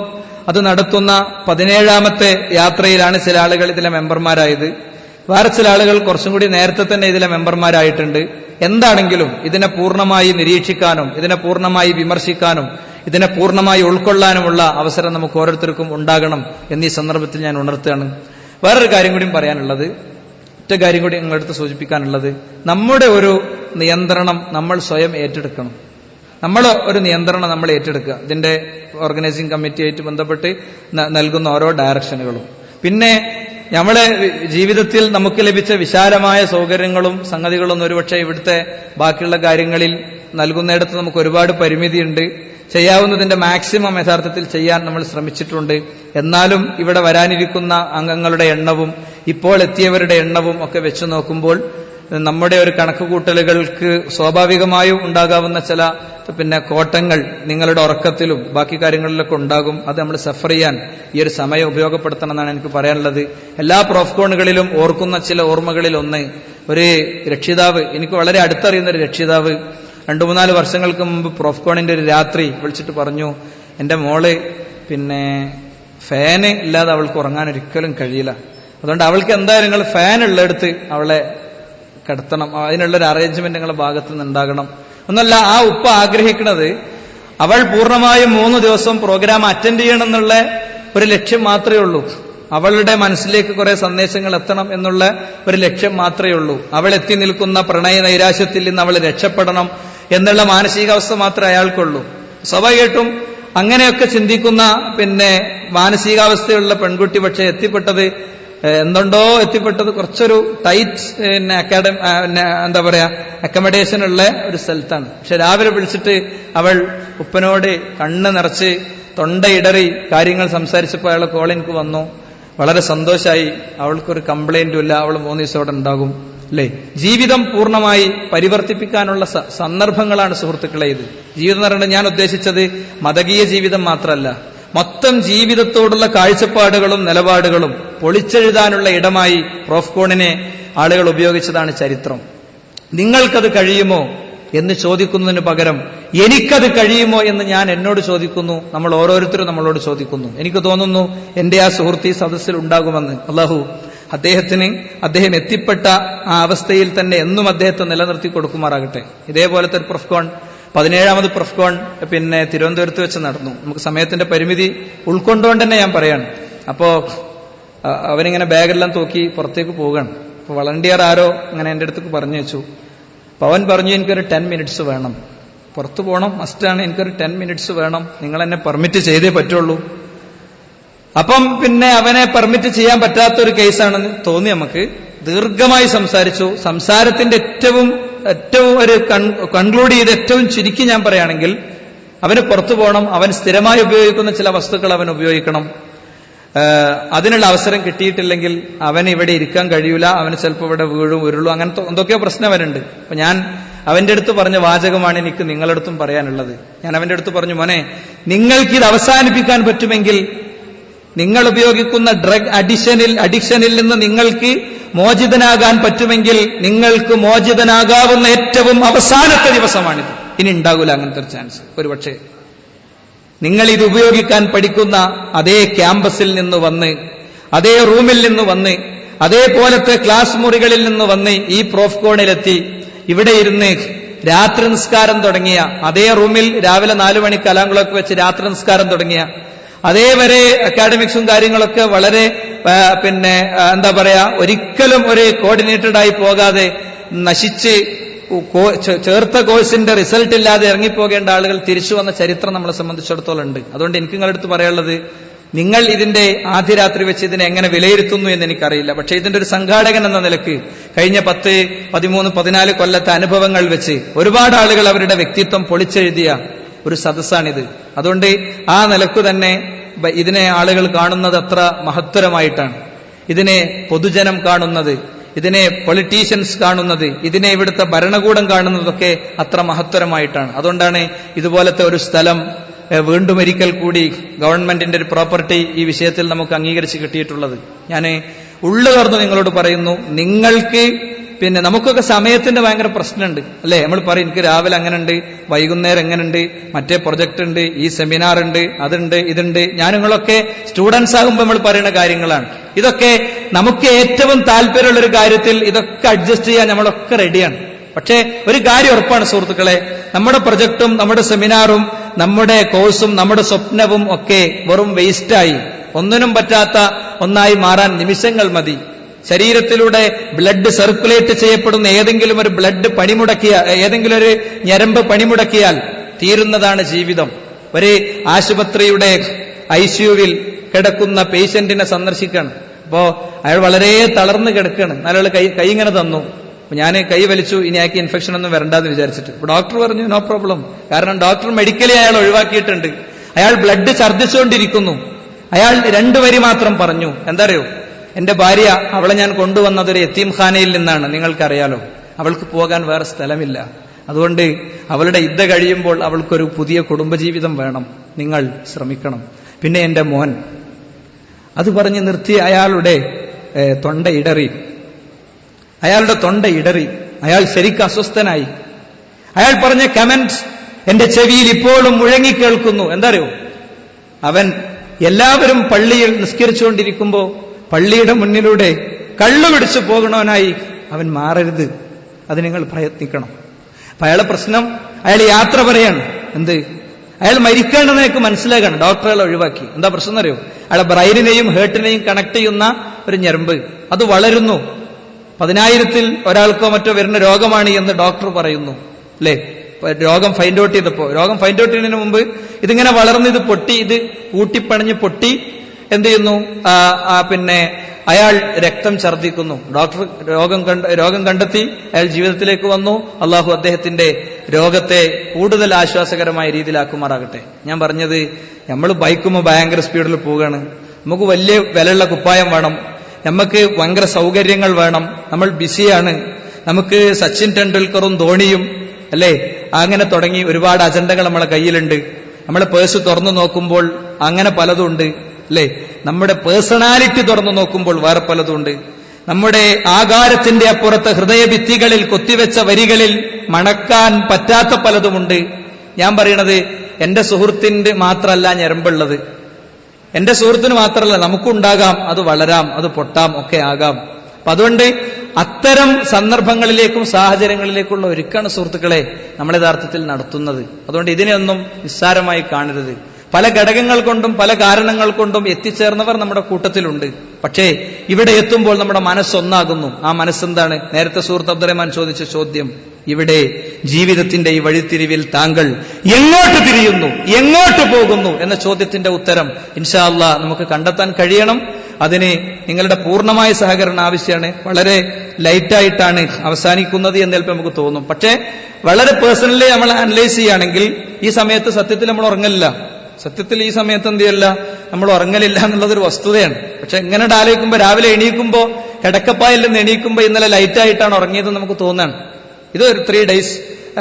അത് നടത്തുന്ന 17ാമത്തെ യാത്രയിലാണ് ചില ആളുകൾ ഇതിലെ മെമ്പർമാരായത്. വേറെ ചില ആളുകൾ കുറച്ചും കൂടി നേരത്തെ തന്നെ ഇതിലെ മെമ്പർമാരായിട്ടുണ്ട്. എന്താണെങ്കിലും ഇതിനെ പൂർണ്ണമായി നിരീക്ഷിക്കാനും ഇതിനെ പൂർണ്ണമായി വിമർശിക്കാനും ഇതിനെ പൂർണ്ണമായി ഉൾക്കൊള്ളാനുമുള്ള അവസരം നമുക്ക് ഓരോരുത്തർക്കും ഉണ്ടാകണം എന്നീ സന്ദർഭത്തിൽ ഞാൻ ഉണർത്തുകയാണ്. വേറൊരു കാര്യം കൂടിയും പറയാനുള്ളത്, ഒറ്റ കാര്യം കൂടി നിങ്ങളടുത്ത് സൂചിപ്പിക്കാനുള്ളത്, നമ്മുടെ ഒരു നിയന്ത്രണം നമ്മൾ സ്വയം ഏറ്റെടുക്കണം. നമ്മൾ ഒരു നിയന്ത്രണം നമ്മൾ ഏറ്റെടുക്കുക, ഇതിന്റെ ഓർഗനൈസിംഗ് കമ്മിറ്റിയായിട്ട് ബന്ധപ്പെട്ട് നൽകുന്ന ഓരോ ഡയറക്ഷനുകളും. പിന്നെ നമ്മളെ ജീവിതത്തിൽ നമുക്ക് ലഭിച്ച വിശാലമായ സൗകര്യങ്ങളും സംഗതികളൊന്നും ഒരുപക്ഷെ ഇവിടുത്തെ ബാക്കിയുള്ള കാര്യങ്ങളിൽ നൽകുന്നിടത്ത് നമുക്ക് ഒരുപാട് പരിമിതിയുണ്ട്. ചെയ്യാവുന്നതിന്റെ മാക്സിമം യഥാർത്ഥത്തിൽ ചെയ്യാൻ നമ്മൾ ശ്രമിച്ചിട്ടുണ്ട്. എന്നാലും ഇവിടെ വരാനിരിക്കുന്ന അംഗങ്ങളുടെ എണ്ണവും ഇപ്പോൾ എത്തിയവരുടെ എണ്ണവും ഒക്കെ വെച്ചു നോക്കുമ്പോൾ നമ്മുടെ ഒരു കണക്കുകൂട്ടലുകൾക്ക് സ്വാഭാവികമായും ഉണ്ടാകാവുന്ന ചില കോട്ടങ്ങൾ നിങ്ങളുടെ ഉറക്കത്തിലും ബാക്കി കാര്യങ്ങളിലൊക്കെ ഉണ്ടാകും. അത് നമ്മൾ സഫർ ചെയ്യാൻ ഈ ഒരു സമയം ഉപയോഗപ്പെടുത്തണം എന്നാണ് എനിക്ക് പറയാനുള്ളത്. എല്ലാ പ്രോഫ്കോണുകളിലും ഓർക്കുന്ന ചില ഓർമ്മകളിൽ ഒന്ന്, ഒരു രക്ഷിതാവ്, എനിക്ക് വളരെ അടുത്തറിയുന്ന ഒരു രക്ഷിതാവ് 2-3 വർഷങ്ങൾക്ക് മുമ്പ് പ്രോഫ്കോണിന്റെ ഒരു രാത്രി വിളിച്ചിട്ട് പറഞ്ഞു, എന്റെ മോള് ഫാന് ഇല്ലാതെ അവൾക്ക് ഉറങ്ങാൻ ഒരിക്കലും കഴിയില്ല, അതുകൊണ്ട് അവൾക്ക് എന്തായാലും നിങ്ങൾ ഫാൻ ഉള്ളിടത്ത് അവളെ കിടത്തണം, അതിനുള്ളൊരു അറേഞ്ച്മെന്റ് നിങ്ങളുടെ ഭാഗത്തു നിന്ന് ഉണ്ടാകണം. ഒന്നല്ല, ആ ഉപ്പ ആഗ്രഹിക്കുന്നത് അവൾ പൂർണ്ണമായും 3 ദിവസം പ്രോഗ്രാം അറ്റൻഡ് ചെയ്യണം എന്നുള്ള ഒരു ലക്ഷ്യം മാത്രമേ ഉള്ളൂ. അവളുടെ മനസ്സിലേക്ക് കുറെ സന്ദേശങ്ങൾ എത്തണം എന്നുള്ള ഒരു ലക്ഷ്യം മാത്രമേ ഉള്ളൂ. അവൾ എത്തി നിൽക്കുന്ന പ്രണയ നൈരാശ്യത്തിൽ നിന്ന് അവൾ രക്ഷപ്പെടണം എന്നുള്ള മാനസികാവസ്ഥ മാത്രമേ അയാൾക്കുള്ളൂ. സ്വാഭാവികമായിട്ടും അങ്ങനെയൊക്കെ ചിന്തിക്കുന്ന മാനസികാവസ്ഥയുള്ള പെൺകുട്ടി പക്ഷെ എത്തിപ്പെട്ടത് എത്തിപ്പെട്ടത് കുറച്ചൊരു ടൈറ്റ് അക്കമഡേഷൻ ഉള്ള ഒരു സ്ഥലത്താണ്. പക്ഷെ രാവിലെ വിളിച്ചിട്ട് അവൾ ഉപ്പനോട് കണ്ണ് നിറച്ച് തൊണ്ടയിടറി കാര്യങ്ങൾ സംസാരിച്ചപ്പോൾ അയാളെ കോൾ എനിക്ക് വന്നു. വളരെ സന്തോഷമായി. അവൾക്കൊരു കംപ്ലൈന്റും ഇല്ല, അവൾ 3 ദിവസം അവിടെ ഉണ്ടാകും. അല്ലേ? ജീവിതം പൂർണ്ണമായി പരിവർത്തിപ്പിക്കാനുള്ള സന്ദർഭങ്ങളാണ് സുഹൃത്തുക്കളെ ഇത്. ജീവിതം എന്ന് പറയുന്നത് ഞാൻ ഉദ്ദേശിച്ചത് മതകീയ ജീവിതം മാത്രമല്ല, മൊത്തം ജീവിതത്തോടുള്ള കാഴ്ചപ്പാടുകളും നിലപാടുകളും പൊളിച്ചെഴുതാനുള്ള ഇടമായി പ്രോഫ്കോണിനെ ആളുകൾ ഉപയോഗിച്ചതാണ് ചരിത്രം. നിങ്ങൾക്കത് കഴിയുമോ എന്ന് ചോദിക്കുന്നതിന് പകരം എനിക്കത് കഴിയുമോ എന്ന് ഞാൻ എന്നോട് ചോദിക്കുന്നു. നമ്മൾ ഓരോരുത്തരും നമ്മളോട് ചോദിക്കുന്നു. എനിക്ക് തോന്നുന്നു എന്റെ ആ സുഹൃത്ത് ഈ സദസ്സിൽ ഉണ്ടാകുമെന്ന്. അല്ലാഹു അദ്ദേഹം എത്തിപ്പെട്ട ആ അവസ്ഥയിൽ തന്നെ എന്നും അദ്ദേഹത്തെ നിലനിർത്തി കൊടുക്കുമാറാകട്ടെ. ഇതേപോലത്തെ ഒരു പ്രോഫ്കോൺ 17ാമത് പ്രോഫ്കോൺ തിരുവനന്തപുരത്ത് വെച്ച് നടന്നു. നമുക്ക് സമയത്തിന്റെ പരിമിതി ഉൾക്കൊണ്ടുകൊണ്ട് തന്നെ ഞാൻ പറയാണ്. അപ്പോ അവനിങ്ങനെ ബാഗെല്ലാം തൂക്കി പുറത്തേക്ക് പോവുകയാണ്. അപ്പൊ വളണ്ടിയർ ആരോ ഇങ്ങനെ എന്റെ അടുത്തേക്ക് പറഞ്ഞു വെച്ചു. അപ്പൊ അവൻ പറഞ്ഞു, എനിക്കൊരു 10 മിനിറ്റ്സ് വേണം, പുറത്തു പോകണം, മസ്റ്റാണ്, എനിക്കൊരു 10 മിനിറ്റ്സ് വേണം, നിങ്ങൾ എന്നെ പെർമിറ്റ് ചെയ്തേ പറ്റുള്ളൂ. അപ്പം അവനെ പെർമിറ്റ് ചെയ്യാൻ പറ്റാത്തൊരു കേസാണെന്ന് തോന്നി. നമുക്ക് ദീർഘമായി സംസാരിച്ചു. സംസാരത്തിന്റെ ഏറ്റവും ഒരു കൺക്ലൂഡ് ചെയ്ത് ഏറ്റവും ചുരുക്കി ഞാൻ പറയുകയാണെങ്കിൽ, അവന് പുറത്തു പോകണം, അവൻ സ്ഥിരമായി ഉപയോഗിക്കുന്ന ചില വസ്തുക്കൾ അവൻ ഉപയോഗിക്കണം, അതിനുള്ള അവസരം കിട്ടിയിട്ടില്ലെങ്കിൽ അവന് ഇവിടെ ഇരിക്കാൻ കഴിയൂല, അവന് ചിലപ്പോൾ ഇവിടെ വീഴും ഉരുളും, അങ്ങനത്തെ എന്തൊക്കെയോ പ്രശ്നം അവനുണ്ട്. അപ്പൊ ഞാൻ അവന്റെ അടുത്ത് പറഞ്ഞ വാചകമാണ് എനിക്ക് നിങ്ങളടുത്തും പറയാനുള്ളത്. ഞാൻ അവന്റെ അടുത്ത് പറഞ്ഞു, മോനെ, നിങ്ങൾക്കിത് അവസാനിപ്പിക്കാൻ പറ്റുമെങ്കിൽ, നിങ്ങൾ ഉപയോഗിക്കുന്ന ഡ്രഗ് അഡിക്ഷനിൽ നിന്ന് നിങ്ങൾക്ക് മോചിതനാകാൻ പറ്റുമെങ്കിൽ, നിങ്ങൾക്ക് മോചിതനാകാവുന്ന ഏറ്റവും അവസാനത്തെ ദിവസമാണിത്. ഇനി ഉണ്ടാകൂല അങ്ങനത്തെ ഒരു ചാൻസ്. ഒരുപക്ഷെ നിങ്ങൾ ഇത് ഉപയോഗിക്കാൻ പഠിക്കുന്ന അതേ ക്യാമ്പസിൽ നിന്ന് വന്ന്, അതേ റൂമിൽ നിന്ന് വന്ന്, അതേപോലത്തെ ക്ലാസ് മുറികളിൽ നിന്ന് വന്ന് ഈ പ്രോഫ്കോണിലെത്തി ഇവിടെ ഇരുന്ന് രാത്രി നിസ്കാരം തുടങ്ങിയ അതേ റൂമിൽ രാവിലെ 4 മണിക്ക് അലാങ്കുളൊക്കെ വെച്ച് രാത്രി നിസ്കാരം തുടങ്ങിയ അതേവരെ അക്കാഡമിക്സും കാര്യങ്ങളൊക്കെ വളരെ ഒരിക്കലും ഒരു കോർഡിനേറ്റഡ് ആയി പോകാതെ നശിച്ച് ചേർത്ത കോഴ്സിന്റെ റിസൾട്ട് ഇല്ലാതെ ഇറങ്ങിപ്പോകേണ്ട ആളുകൾ തിരിച്ചു വന്ന ചരിത്രം നമ്മളെ സംബന്ധിച്ചിടത്തോളം ഉണ്ട്. അതുകൊണ്ട് എനിക്ക് നിങ്ങളടുത്ത് പറയാനുള്ളത്, നിങ്ങൾ ഇതിന്റെ ആദ്യ രാത്രി വെച്ച് ഇതിനെ എങ്ങനെ വിലയിരുത്തുന്നു എന്ന് എനിക്കറിയില്ല. പക്ഷെ ഇതിന്റെ ഒരു സംഘാടകൻ എന്ന നിലക്ക് കഴിഞ്ഞ 10, 13, 14 കൊല്ലത്തെ അനുഭവങ്ങൾ വെച്ച് ഒരുപാട് ആളുകൾ അവരുടെ വ്യക്തിത്വം പൊളിച്ചെഴുതിയ ഒരു സദസ്സാണിത്. അതുകൊണ്ട് ആ നിലക്ക് തന്നെ ഇതിനെ ആളുകൾ കാണുന്നത് അത്ര മഹത്തരമായിട്ടാണ്. ഇതിനെ പൊതുജനം കാണുന്നത്, ഇതിനെ പൊളിറ്റീഷ്യൻസ് കാണുന്നത്, ഇതിനെ ഇവിടുത്തെ ഭരണകൂടം കാണുന്നതൊക്കെ അത്ര മഹത്തരമായിട്ടാണ്. അതുകൊണ്ടാണ് ഇതുപോലത്തെ ഒരു സ്ഥലം വീണ്ടും ഒരിക്കൽ കൂടി ഗവൺമെന്റിന്റെ ഒരു പ്രോപ്പർട്ടി ഈ വിഷയത്തിൽ നമുക്ക് അംഗീകരിച്ച് കിട്ടിയിട്ടുള്ളത്. ഞാൻ ഉള്ളു തുറന്ന് നിങ്ങളോട് പറയുന്നു, നിങ്ങൾക്ക് നമുക്കൊക്കെ സമയത്തിന്റെ ഭയങ്കര പ്രശ്നമുണ്ട് അല്ലെ? നമ്മൾ പറയും, എനിക്ക് രാവിലെ അങ്ങനെ ഉണ്ട്, വൈകുന്നേരം എങ്ങനെ ഉണ്ട്, മറ്റേ പ്രൊജക്ട് ഉണ്ട്, ഈ സെമിനാർ ഉണ്ട്, അതുണ്ട്, ഇതുണ്ട്. നിങ്ങളൊക്കെ സ്റ്റുഡൻസ് ആകുമ്പോൾ നമ്മൾ പറയുന്ന കാര്യങ്ങളാണ് ഇതൊക്കെ. നമുക്ക് ഏറ്റവും താല്പര്യമുള്ള ഒരു കാര്യത്തിൽ ഇതൊക്കെ അഡ്ജസ്റ്റ് ചെയ്യാൻ നമ്മളൊക്കെ റെഡിയാണ്. പക്ഷേ ഒരു കാര്യം ഉറപ്പാണ് സുഹൃത്തുക്കളെ, നമ്മുടെ പ്രൊജക്ടും നമ്മുടെ സെമിനാറും നമ്മുടെ കോഴ്സും നമ്മുടെ സ്വപ്നവും ഒക്കെ വെറും വേസ്റ്റായി ഒന്നിനും പറ്റാത്ത ഒന്നായി മാറാൻ നിമിഷങ്ങൾ മതി. ശരീരത്തിലൂടെ ബ്ലഡ് സർക്കുലേറ്റ് ചെയ്യപ്പെടുന്ന ഏതെങ്കിലും ഒരു ബ്ലഡ് പണിമുടക്കിയാൽ, ഏതെങ്കിലും ഒരു ഞരമ്പ് പണിമുടക്കിയാൽ തീരുന്നതാണ് ജീവിതം. ഒരു ആശുപത്രിയുടെ ICUവിൽ കിടക്കുന്ന പേഷ്യന്റിനെ സന്ദർശിക്കണം. അപ്പോ അയാൾ വളരെ തളർന്ന് കിടക്കുകയാണ്. അയാൾ കൈ ഇങ്ങനെ തന്നു, ഞാൻ കൈ വലിച്ചു, ഇനി അയാൾക്ക് ഇൻഫെക്ഷൻ ഒന്നും വരണ്ടെന്ന് വിചാരിച്ചിട്ട്. അപ്പൊ ഡോക്ടർ പറഞ്ഞു നോ പ്രോബ്ലം, കാരണം ഡോക്ടർ മെഡിക്കലി അയാൾ ഒഴിവാക്കിയിട്ടുണ്ട്. അയാൾ ബ്ലഡ് ഛർദ്ദിച്ചുകൊണ്ടിരിക്കുന്നു. അയാൾ 2 വരി മാത്രം പറഞ്ഞു, എന്താ അറിയോ, എന്റെ ഭാര്യ, അവളെ ഞാൻ കൊണ്ടുവന്നത് ഒരു യത്തീംഖാനയിൽ നിന്നാണ്, നിങ്ങൾക്കറിയാലോ, അവൾക്ക് പോകാൻ വേറെ സ്ഥലമില്ല, അതുകൊണ്ട് അവളുടെ ഇദ്ദ കഴിയുമ്പോൾ അവൾക്കൊരു പുതിയ കുടുംബജീവിതം വേണം, നിങ്ങൾ ശ്രമിക്കണം. പിന്നെ എന്റെ മോൻ, അത് പറഞ്ഞ് നിർത്തി അയാളുടെ തൊണ്ട ഇടറി. അയാൾ ശരിക്കും അസ്വസ്ഥനായി. അയാൾ പറഞ്ഞ കമന്റ് എന്റെ ചെവിയിൽ ഇപ്പോഴും മുഴങ്ങിക്കേൾക്കുന്നു. എന്താ അറിയോ, അവൻ എല്ലാവരും പള്ളിയിൽ നിസ്കരിച്ചുകൊണ്ടിരിക്കുമ്പോ പള്ളിയുടെ മുന്നിലൂടെ കള്ളു പിടിച്ചു പോകണവനായി അവൻ മാറരുത്, അത് നിങ്ങൾ പ്രയത്നിക്കണം. അപ്പൊ അയാളെ പ്രശ്നം, അയാൾ യാത്ര പറയാണ്. എന്ത്, അയാൾ മരിക്കേണ്ടെന്ന് എനിക്ക് മനസ്സിലാക്കണം, ഡോക്ടറെ ഒഴിവാക്കി. എന്താ പ്രശ്നം അറിയോ, അയാളെ ബ്രെയിനിനെയും ഹേർട്ടിനെയും കണക്ട് ചെയ്യുന്ന ഒരു ഞരമ്പ് അത് വളരുന്നു. 10,000-ൽ ഒരാൾക്കോ മറ്റോ വരുന്ന രോഗമാണ് എന്ന് ഡോക്ടർ പറയുന്നു, അല്ലേ? രോഗം ഫൈൻഡ് ഔട്ട് ചെയ്തപ്പോ, രോഗം ഫൈൻഡ് ഔട്ട് ചെയ്യുന്നതിന് മുമ്പ് ഇതിങ്ങനെ വളർന്ന് ഇത് പൊട്ടി, ഇത് കൂട്ടിപ്പണഞ്ഞ് പൊട്ടി എന്ത് ചെയ്യുന്നു, പിന്നെ അയാൾ രക്തം ഛർദ്ദിക്കുന്നു. ഡോക്ടർ രോഗം കണ്ടെത്തി, അയാൾ ജീവിതത്തിലേക്ക് വന്നു. അള്ളാഹു അദ്ദേഹത്തിന്റെ രോഗത്തെ കൂടുതൽ ആശ്വാസകരമായ രീതിയിലാക്കുമാറാകട്ടെ. ഞാൻ പറഞ്ഞത്, നമ്മൾ ബൈക്കുമ്പോൾ ഭയങ്കര സ്പീഡിൽ പോവുകയാണ്, നമുക്ക് വലിയ വിലയുള്ള കുപ്പായം വേണം, നമുക്ക് ഭയങ്കര സൗകര്യങ്ങൾ വേണം, നമ്മൾ ബിസിയാണ്, നമുക്ക് സച്ചിൻ ടെണ്ടുൽക്കറും ധോണിയും, അല്ലേ, അങ്ങനെ തുടങ്ങി ഒരുപാട് അജണ്ടകൾ നമ്മളെ കയ്യിലുണ്ട്. നമ്മളെ പേഴ്സ് തുറന്നു നോക്കുമ്പോൾ അങ്ങനെ പലതും ഉണ്ട്, അല്ലേ? നമ്മുടെ പേഴ്സണാലിറ്റി തുറന്നു നോക്കുമ്പോൾ വേറെ പലതും ഉണ്ട്. നമ്മുടെ ആകാരത്തിന്റെ അപ്പുറത്ത് ഹൃദയഭിത്തികളിൽ കൊത്തിവെച്ച വരികളിൽ മണക്കാൻ പറ്റാത്ത പലതുമുണ്ട്. ഞാൻ പറയണത്, എന്റെ സുഹൃത്തിന്റെ മാത്രമല്ല ഞരമ്പുള്ളത്, എന്റെ സുഹൃത്തിന് മാത്രമല്ല, നമുക്കുണ്ടാകാം, അത് വളരാം, അത് പൊട്ടാം, ഒക്കെ ആകാം. അപ്പൊ അതുകൊണ്ട് അത്തരം സന്ദർഭങ്ങളിലേക്കും സാഹചര്യങ്ങളിലേക്കുള്ള ഒരുക്കാണ് സുഹൃത്തുക്കളെ നമ്മൾ യഥാർത്ഥത്തിൽ നടത്തുന്നത്. അതുകൊണ്ട് ഇതിനെയൊന്നും നിസ്സാരമായി കാണരുത്. പല ഘടകങ്ങൾ കൊണ്ടും പല കാരണങ്ങൾ കൊണ്ടും എത്തിച്ചേർന്നവർ നമ്മുടെ കൂട്ടത്തിലുണ്ട്. പക്ഷേ ഇവിടെ എത്തുമ്പോൾ നമ്മുടെ മനസ്സൊന്നാകുന്നു. ആ മനസ്സെന്താണ്? നേരത്തെ സുഹൃത്ത് അബ്ദുറഹ്മാൻ ചോദിച്ച ചോദ്യം, ഇവിടെ ജീവിതത്തിന്റെ ഈ വഴിത്തിരിവിൽ താങ്കൾ എങ്ങോട്ട് തിരിയുന്നു, എങ്ങോട്ട് പോകുന്നു എന്ന ചോദ്യത്തിന്റെ ഉത്തരം ഇൻഷാ അല്ലാഹ് നമുക്ക് കണ്ടെത്താൻ കഴിയണം. അതിന് നിങ്ങളുടെ പൂർണ്ണമായ സഹകരണം ആവശ്യമാണ്. വളരെ ലൈറ്റായിട്ടാണ് അവസാനിക്കുന്നത് എന്ന് ചിലപ്പോൾ നമുക്ക് തോന്നും. പക്ഷേ വളരെ പേഴ്സണലി നമ്മൾ അനലൈസ് ചെയ്യുകയാണെങ്കിൽ ഈ സമയത്ത് സത്യത്തിൽ നമ്മൾ ഉറങ്ങലില്ല. സത്യത്തിൽ ഈ സമയത്ത് എന്ത് ചെയ്യല്ല, നമ്മൾ ഉറങ്ങലില്ല എന്നുള്ളതൊരു വസ്തുതയാണ്. പക്ഷെ എങ്ങനെ ആലോചിക്കുമ്പോൾ രാവിലെ എണീക്കുമ്പോൾ കിടക്കപ്പായിൽ നിന്ന് എണീക്കുമ്പോൾ ഇന്നലെ ലൈറ്റായിട്ടാണ് ഉറങ്ങിയതെന്ന് നമുക്ക് തോന്നാണ്. ഇത് ഒരു 3 days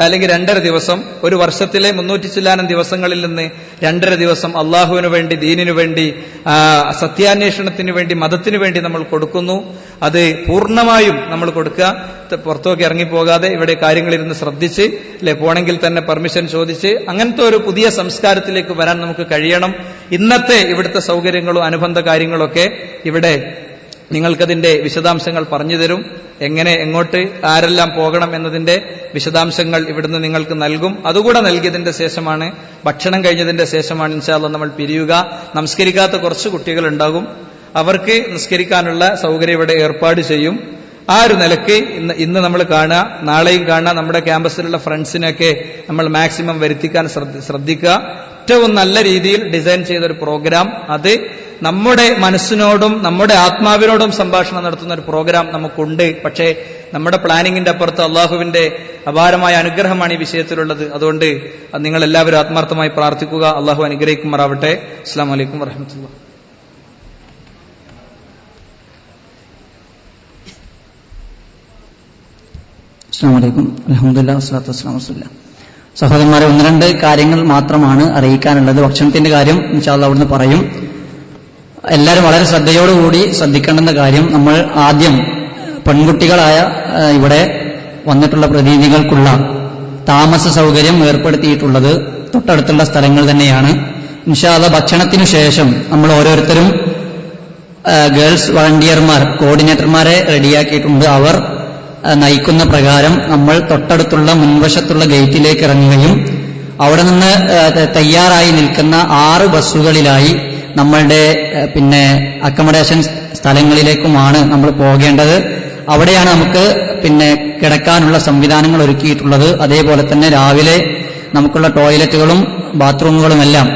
അല്ലെങ്കിൽ 2.5 ദിവസം, ഒരു വർഷത്തിലെ 300 ചില്ലാനം ദിവസങ്ങളിൽ നിന്ന് 2.5 ദിവസം അള്ളാഹുവിന് വേണ്ടി, ദീനിനു വേണ്ടി, സത്യാന്വേഷണത്തിന് വേണ്ടി, മതത്തിനു വേണ്ടി നമ്മൾ കൊടുക്കുന്നു. അത് പൂർണ്ണമായും നമ്മൾ കൊടുക്കുക. പുറത്തേക്ക് ഇറങ്ങിപ്പോകാതെ ഇവിടെ കാര്യങ്ങളിരുന്ന് ശ്രദ്ധിച്ച്, അല്ലെ, പോണെങ്കിൽ തന്നെ പെർമിഷൻ ചോദിച്ച്, അങ്ങനത്തെ ഒരു പുതിയ സംസ്കാരത്തിലേക്ക് വരാൻ നമുക്ക് കഴിയണം. ഇന്നത്തെ ഇവിടുത്തെ സൗകര്യങ്ങളും അനുബന്ധ കാര്യങ്ങളൊക്കെ ഇവിടെ നിങ്ങൾക്കതിന്റെ വിശദാംശങ്ങൾ പറഞ്ഞു തരും. എങ്ങനെ, എങ്ങോട്ട്, ആരെല്ലാം പോകണം എന്നതിന്റെ വിശദാംശങ്ങൾ ഇവിടുന്ന് നിങ്ങൾക്ക് നൽകും. അതുകൂടെ നൽകിയതിന്റെ ശേഷമാണ്, ഭക്ഷണം കഴിഞ്ഞതിന്റെ ശേഷമാണ് ഇൻഷാ അല്ലാഹ് നമ്മൾ പിരിയുക. നമസ്കരിക്കാത്ത കുറച്ച് കുട്ടികൾ ഉണ്ടാകും, അവർക്ക് നിസ്കരിക്കാനുള്ള സൗകര്യം ഇവിടെ ഏർപ്പാട് ചെയ്യും. ആ ഒരു നിലയ്ക്ക് ഇന്ന് നമ്മൾ കാണുക, നാളെയും കാണുക. നമ്മുടെ ക്യാമ്പസിലുള്ള ഫ്രണ്ട്സിനൊക്കെ നമ്മൾ മാക്സിമം വരുത്തിക്കാൻ ശ്രദ്ധിക്കുക. ഏറ്റവും നല്ല രീതിയിൽ ഡിസൈൻ ചെയ്തൊരു പ്രോഗ്രാം, അത് നമ്മുടെ മനസ്സിനോടും നമ്മുടെ ആത്മാവിനോടും സംഭാഷണം നടത്തുന്ന ഒരു പ്രോഗ്രാം നമുക്കുണ്ട്. പക്ഷേ നമ്മുടെ പ്ലാനിങ്ങിന്റെ അപ്പുറത്ത് അള്ളാഹുവിന്റെ അപാരമായ അനുഗ്രഹമാണ് ഈ വിഷയത്തിലുള്ളത്. അതുകൊണ്ട് നിങ്ങൾ എല്ലാവരും ആത്മാർത്ഥമായി പ്രാർത്ഥിക്കുക. അള്ളാഹു അനുഗ്രഹിക്കുമാറാവട്ടെ. അസ്സലാമു അലൈക്കും വറഹ്മത്തുള്ളാഹി. അസ്സലാമു അലൈക്കും അൽഹംദുലില്ലാഹി വസ്സലാത്തു വസ്സലാമു അലാ റസൂലില്ലാഹ്. സഹോദരന്മാരെ, 1-2 കാര്യങ്ങൾ മാത്രമാണ് അറിയിക്കാനുള്ളത്. ഭക്ഷണത്തിന്റെ കാര്യം ഇൻഷാ അല്ലാഹ് അവിടുന്ന് പറയും. എല്ലാവരും വളരെ ശ്രദ്ധയോടുകൂടി ശ്രദ്ധിക്കേണ്ടുന്ന കാര്യം, നമ്മൾ ആദ്യം പെൺകുട്ടികളായ ഇവിടെ വന്നിട്ടുള്ള പ്രതിനിധികൾക്കുള്ള താമസ സൗകര്യം ഏർപ്പെടുത്തിയിട്ടുള്ളത് തൊട്ടടുത്തുള്ള സ്ഥലങ്ങൾ തന്നെയാണ്. ഇൻഷാ അല്ലാഹ് ഭക്ഷണത്തിനു ശേഷം നമ്മൾ ഓരോരുത്തരും ഗേൾസ് വളണ്ടിയർമാർ, കോർഡിനേറ്റർമാരെ റെഡിയാക്കിയിട്ടുണ്ട്. അവർ നയിക്കുന്ന പ്രകാരം നമ്മൾ തൊട്ടടുത്തുള്ള മുൻവശത്തുള്ള ഗേറ്റിലേക്ക് ഇറങ്ങുകയും അവിടെ നിന്ന് തയ്യാറായി നിൽക്കുന്ന 6 ബസ്സുകളിലായി നമ്മളുടെ അക്കമഡേഷൻ സ്ഥലങ്ങളിലേക്കുമാണ് നമ്മൾ പോകേണ്ടത്. അവിടെയാണ് നമുക്ക് കിടക്കാനുള്ള സംവിധാനങ്ങൾ ഒരുക്കിയിട്ടുള്ളത്. അതേപോലെ തന്നെ രാവിലെ നമുക്കുള്ള ടോയ്ലറ്റുകളും ബാത്റൂമുകളുമെല്ലാം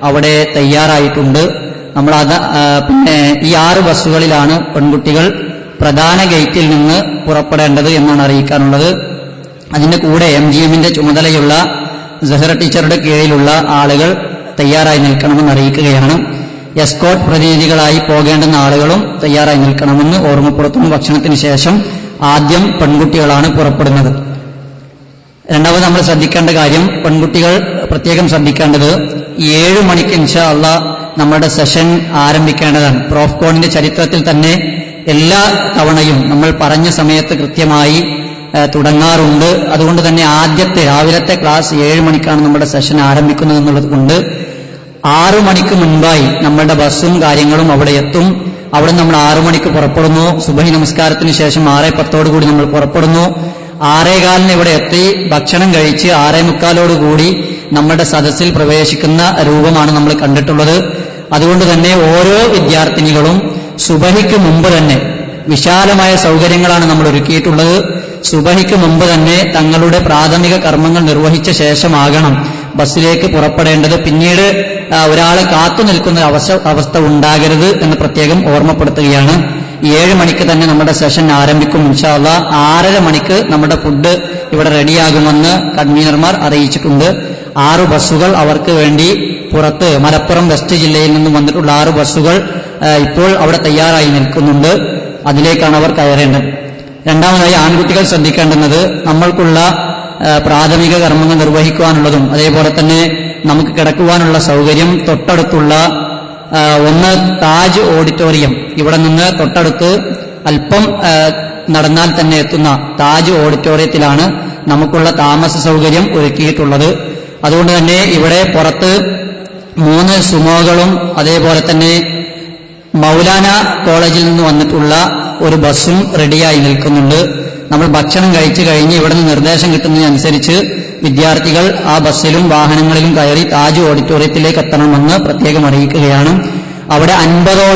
അവിടെ തയ്യാറായിട്ടുണ്ട്. നമ്മൾ ഈ 6 ബസ്സുകളിലാണ് പെൺകുട്ടികൾ പ്രധാന ഗേറ്റിൽ നിന്ന് പുറപ്പെടേണ്ടത് എന്നാണ് അറിയിക്കാനുള്ളത്. അതിന്റെ കൂടെ MGMന്റെ ചുമതലയുള്ള സഹറ ടീച്ചറുടെ കീഴിലുള്ള ആളുകൾ തയ്യാറായി നിൽക്കണമെന്ന് അറിയിക്കുകയാണ്. എസ്കോർട്ട് പ്രതിനിധികളായി പോകേണ്ടുന്ന ആളുകളും തയ്യാറായി നിൽക്കണമെന്ന് ഓർമ്മപ്പെടുത്തുന്നു. ഭക്ഷണത്തിന് ശേഷം ആദ്യം പെൺകുട്ടികളാണ് പുറപ്പെടുന്നത്. രണ്ടാമത് നമ്മൾ ശ്രദ്ധിക്കേണ്ട കാര്യം, പെൺകുട്ടികൾ പ്രത്യേകം ശ്രദ്ധിക്കേണ്ടത് 7 മണിക്ക് ഇൻഷാ അള്ളാ നമ്മുടെ സെഷൻ ആരംഭിക്കേണ്ടതാണ്. പ്രോഫ്കോണിന്റെ ചരിത്രത്തിൽ തന്നെ എല്ലാ തവണയും നമ്മൾ പറഞ്ഞ സമയത്ത് കൃത്യമായി തുടങ്ങാറുണ്ട്. അതുകൊണ്ട് തന്നെ ആദ്യത്തെ രാവിലത്തെ ക്ലാസ് 7 മണിക്കാണ് നമ്മുടെ സെഷൻ ആരംഭിക്കുന്നത് എന്നുള്ളത് കൊണ്ട് 6 മണിക്ക് മുൻപായി നമ്മളുടെ ബസ്സും കാര്യങ്ങളും അവിടെ എത്തും. അവിടെ നമ്മൾ 6 മണിക്ക് പുറപ്പെടുന്നു. സുബഹി നമസ്കാരത്തിന് ശേഷം 6:10 നമ്മൾ പുറപ്പെടുന്നു. 6:15 ഇവിടെ എത്തി ഭക്ഷണം കഴിച്ച് 6:45 നമ്മുടെ സദസ്സിൽ പ്രവേശിക്കുന്ന രൂപമാണ് നമ്മൾ കണ്ടിട്ടുള്ളത്. അതുകൊണ്ട് തന്നെ ഓരോ വിദ്യാർത്ഥിനികളും സുബഹിക്ക് മുമ്പ് തന്നെ വിശാലമായ സൗകര്യങ്ങളാണ് നമ്മൾ ഒരുക്കിയിട്ടുള്ളത്. സുബഹിക്ക് മുമ്പ് തന്നെ തങ്ങളുടെ പ്രാഥമിക കർമ്മങ്ങൾ നിർവഹിച്ച ശേഷമാകണം ബസ്സിലേക്ക് പുറപ്പെടേണ്ടത്. പിന്നീട് ഒരാളെ കാത്തു നിൽക്കുന്ന അവസ്ഥ ഉണ്ടാകരുത് എന്ന് പ്രത്യേകം ഓർമ്മപ്പെടുത്തുകയാണ്. 7 മണിക്ക് തന്നെ നമ്മുടെ സെഷൻ ആരംഭിക്കും ഇൻഷാ അള്ളാ. 6:30 മണിക്ക് നമ്മുടെ ഫുഡ് ഇവിടെ റെഡിയാകുമെന്ന് കൺവീനർമാർ അറിയിച്ചിട്ടുണ്ട്. 6 ബസ്സുകൾ അവർക്ക് വേണ്ടി പുറത്ത് മലപ്പുറം വെസ്റ്റ് ജില്ലയിൽ നിന്നും വന്നിട്ടുള്ള 6 ബസ്സുകൾ ഇപ്പോൾ അവിടെ തയ്യാറായി നിൽക്കുന്നുണ്ട്. അതിലേക്കാണ് അവർ കയറേണ്ടത്. രണ്ടാമതായി ആൺകുട്ടികൾ ശ്രദ്ധിക്കേണ്ടുന്നത്, നമ്മൾക്കുള്ള പ്രാഥമിക കർമ്മങ്ങൾ നിർവഹിക്കുവാനുള്ളതും അതേപോലെ തന്നെ നമുക്ക് കിടക്കുവാനുള്ള സൗകര്യം തൊട്ടടുത്തുള്ള ഒന്ന് താജ് ഓഡിറ്റോറിയം, ഇവിടെ നിന്ന് തൊട്ടടുത്ത് അല്പം നടന്നാൽ തന്നെ എത്തുന്ന താജ് ഓഡിറ്റോറിയത്തിലാണ് നമുക്കുള്ള താമസ സൗകര്യം ഒരുക്കിയിട്ടുള്ളത്. അതുകൊണ്ട് തന്നെ ഇവിടെ പുറത്ത് 3 സുമോകളും അതേപോലെ തന്നെ മൗലാന കോളേജിൽ നിന്ന് വന്നിട്ടുള്ള ഒരു ബസ്സും റെഡിയായി നിൽക്കുന്നുണ്ട്. നമ്മൾ ഭക്ഷണം കഴിച്ചു കഴിഞ്ഞ് ഇവിടെ നിന്ന് നിർദ്ദേശം കിട്ടുന്നതിനനുസരിച്ച് വിദ്യാർത്ഥികൾ ആ ബസ്സിലും വാഹനങ്ങളിലും കയറി താജ് ഓഡിറ്റോറിയത്തിലേക്ക് എത്തണമെന്ന് പ്രത്യേകം അറിയിക്കുകയാണ്. അവിടെ 50ഓളം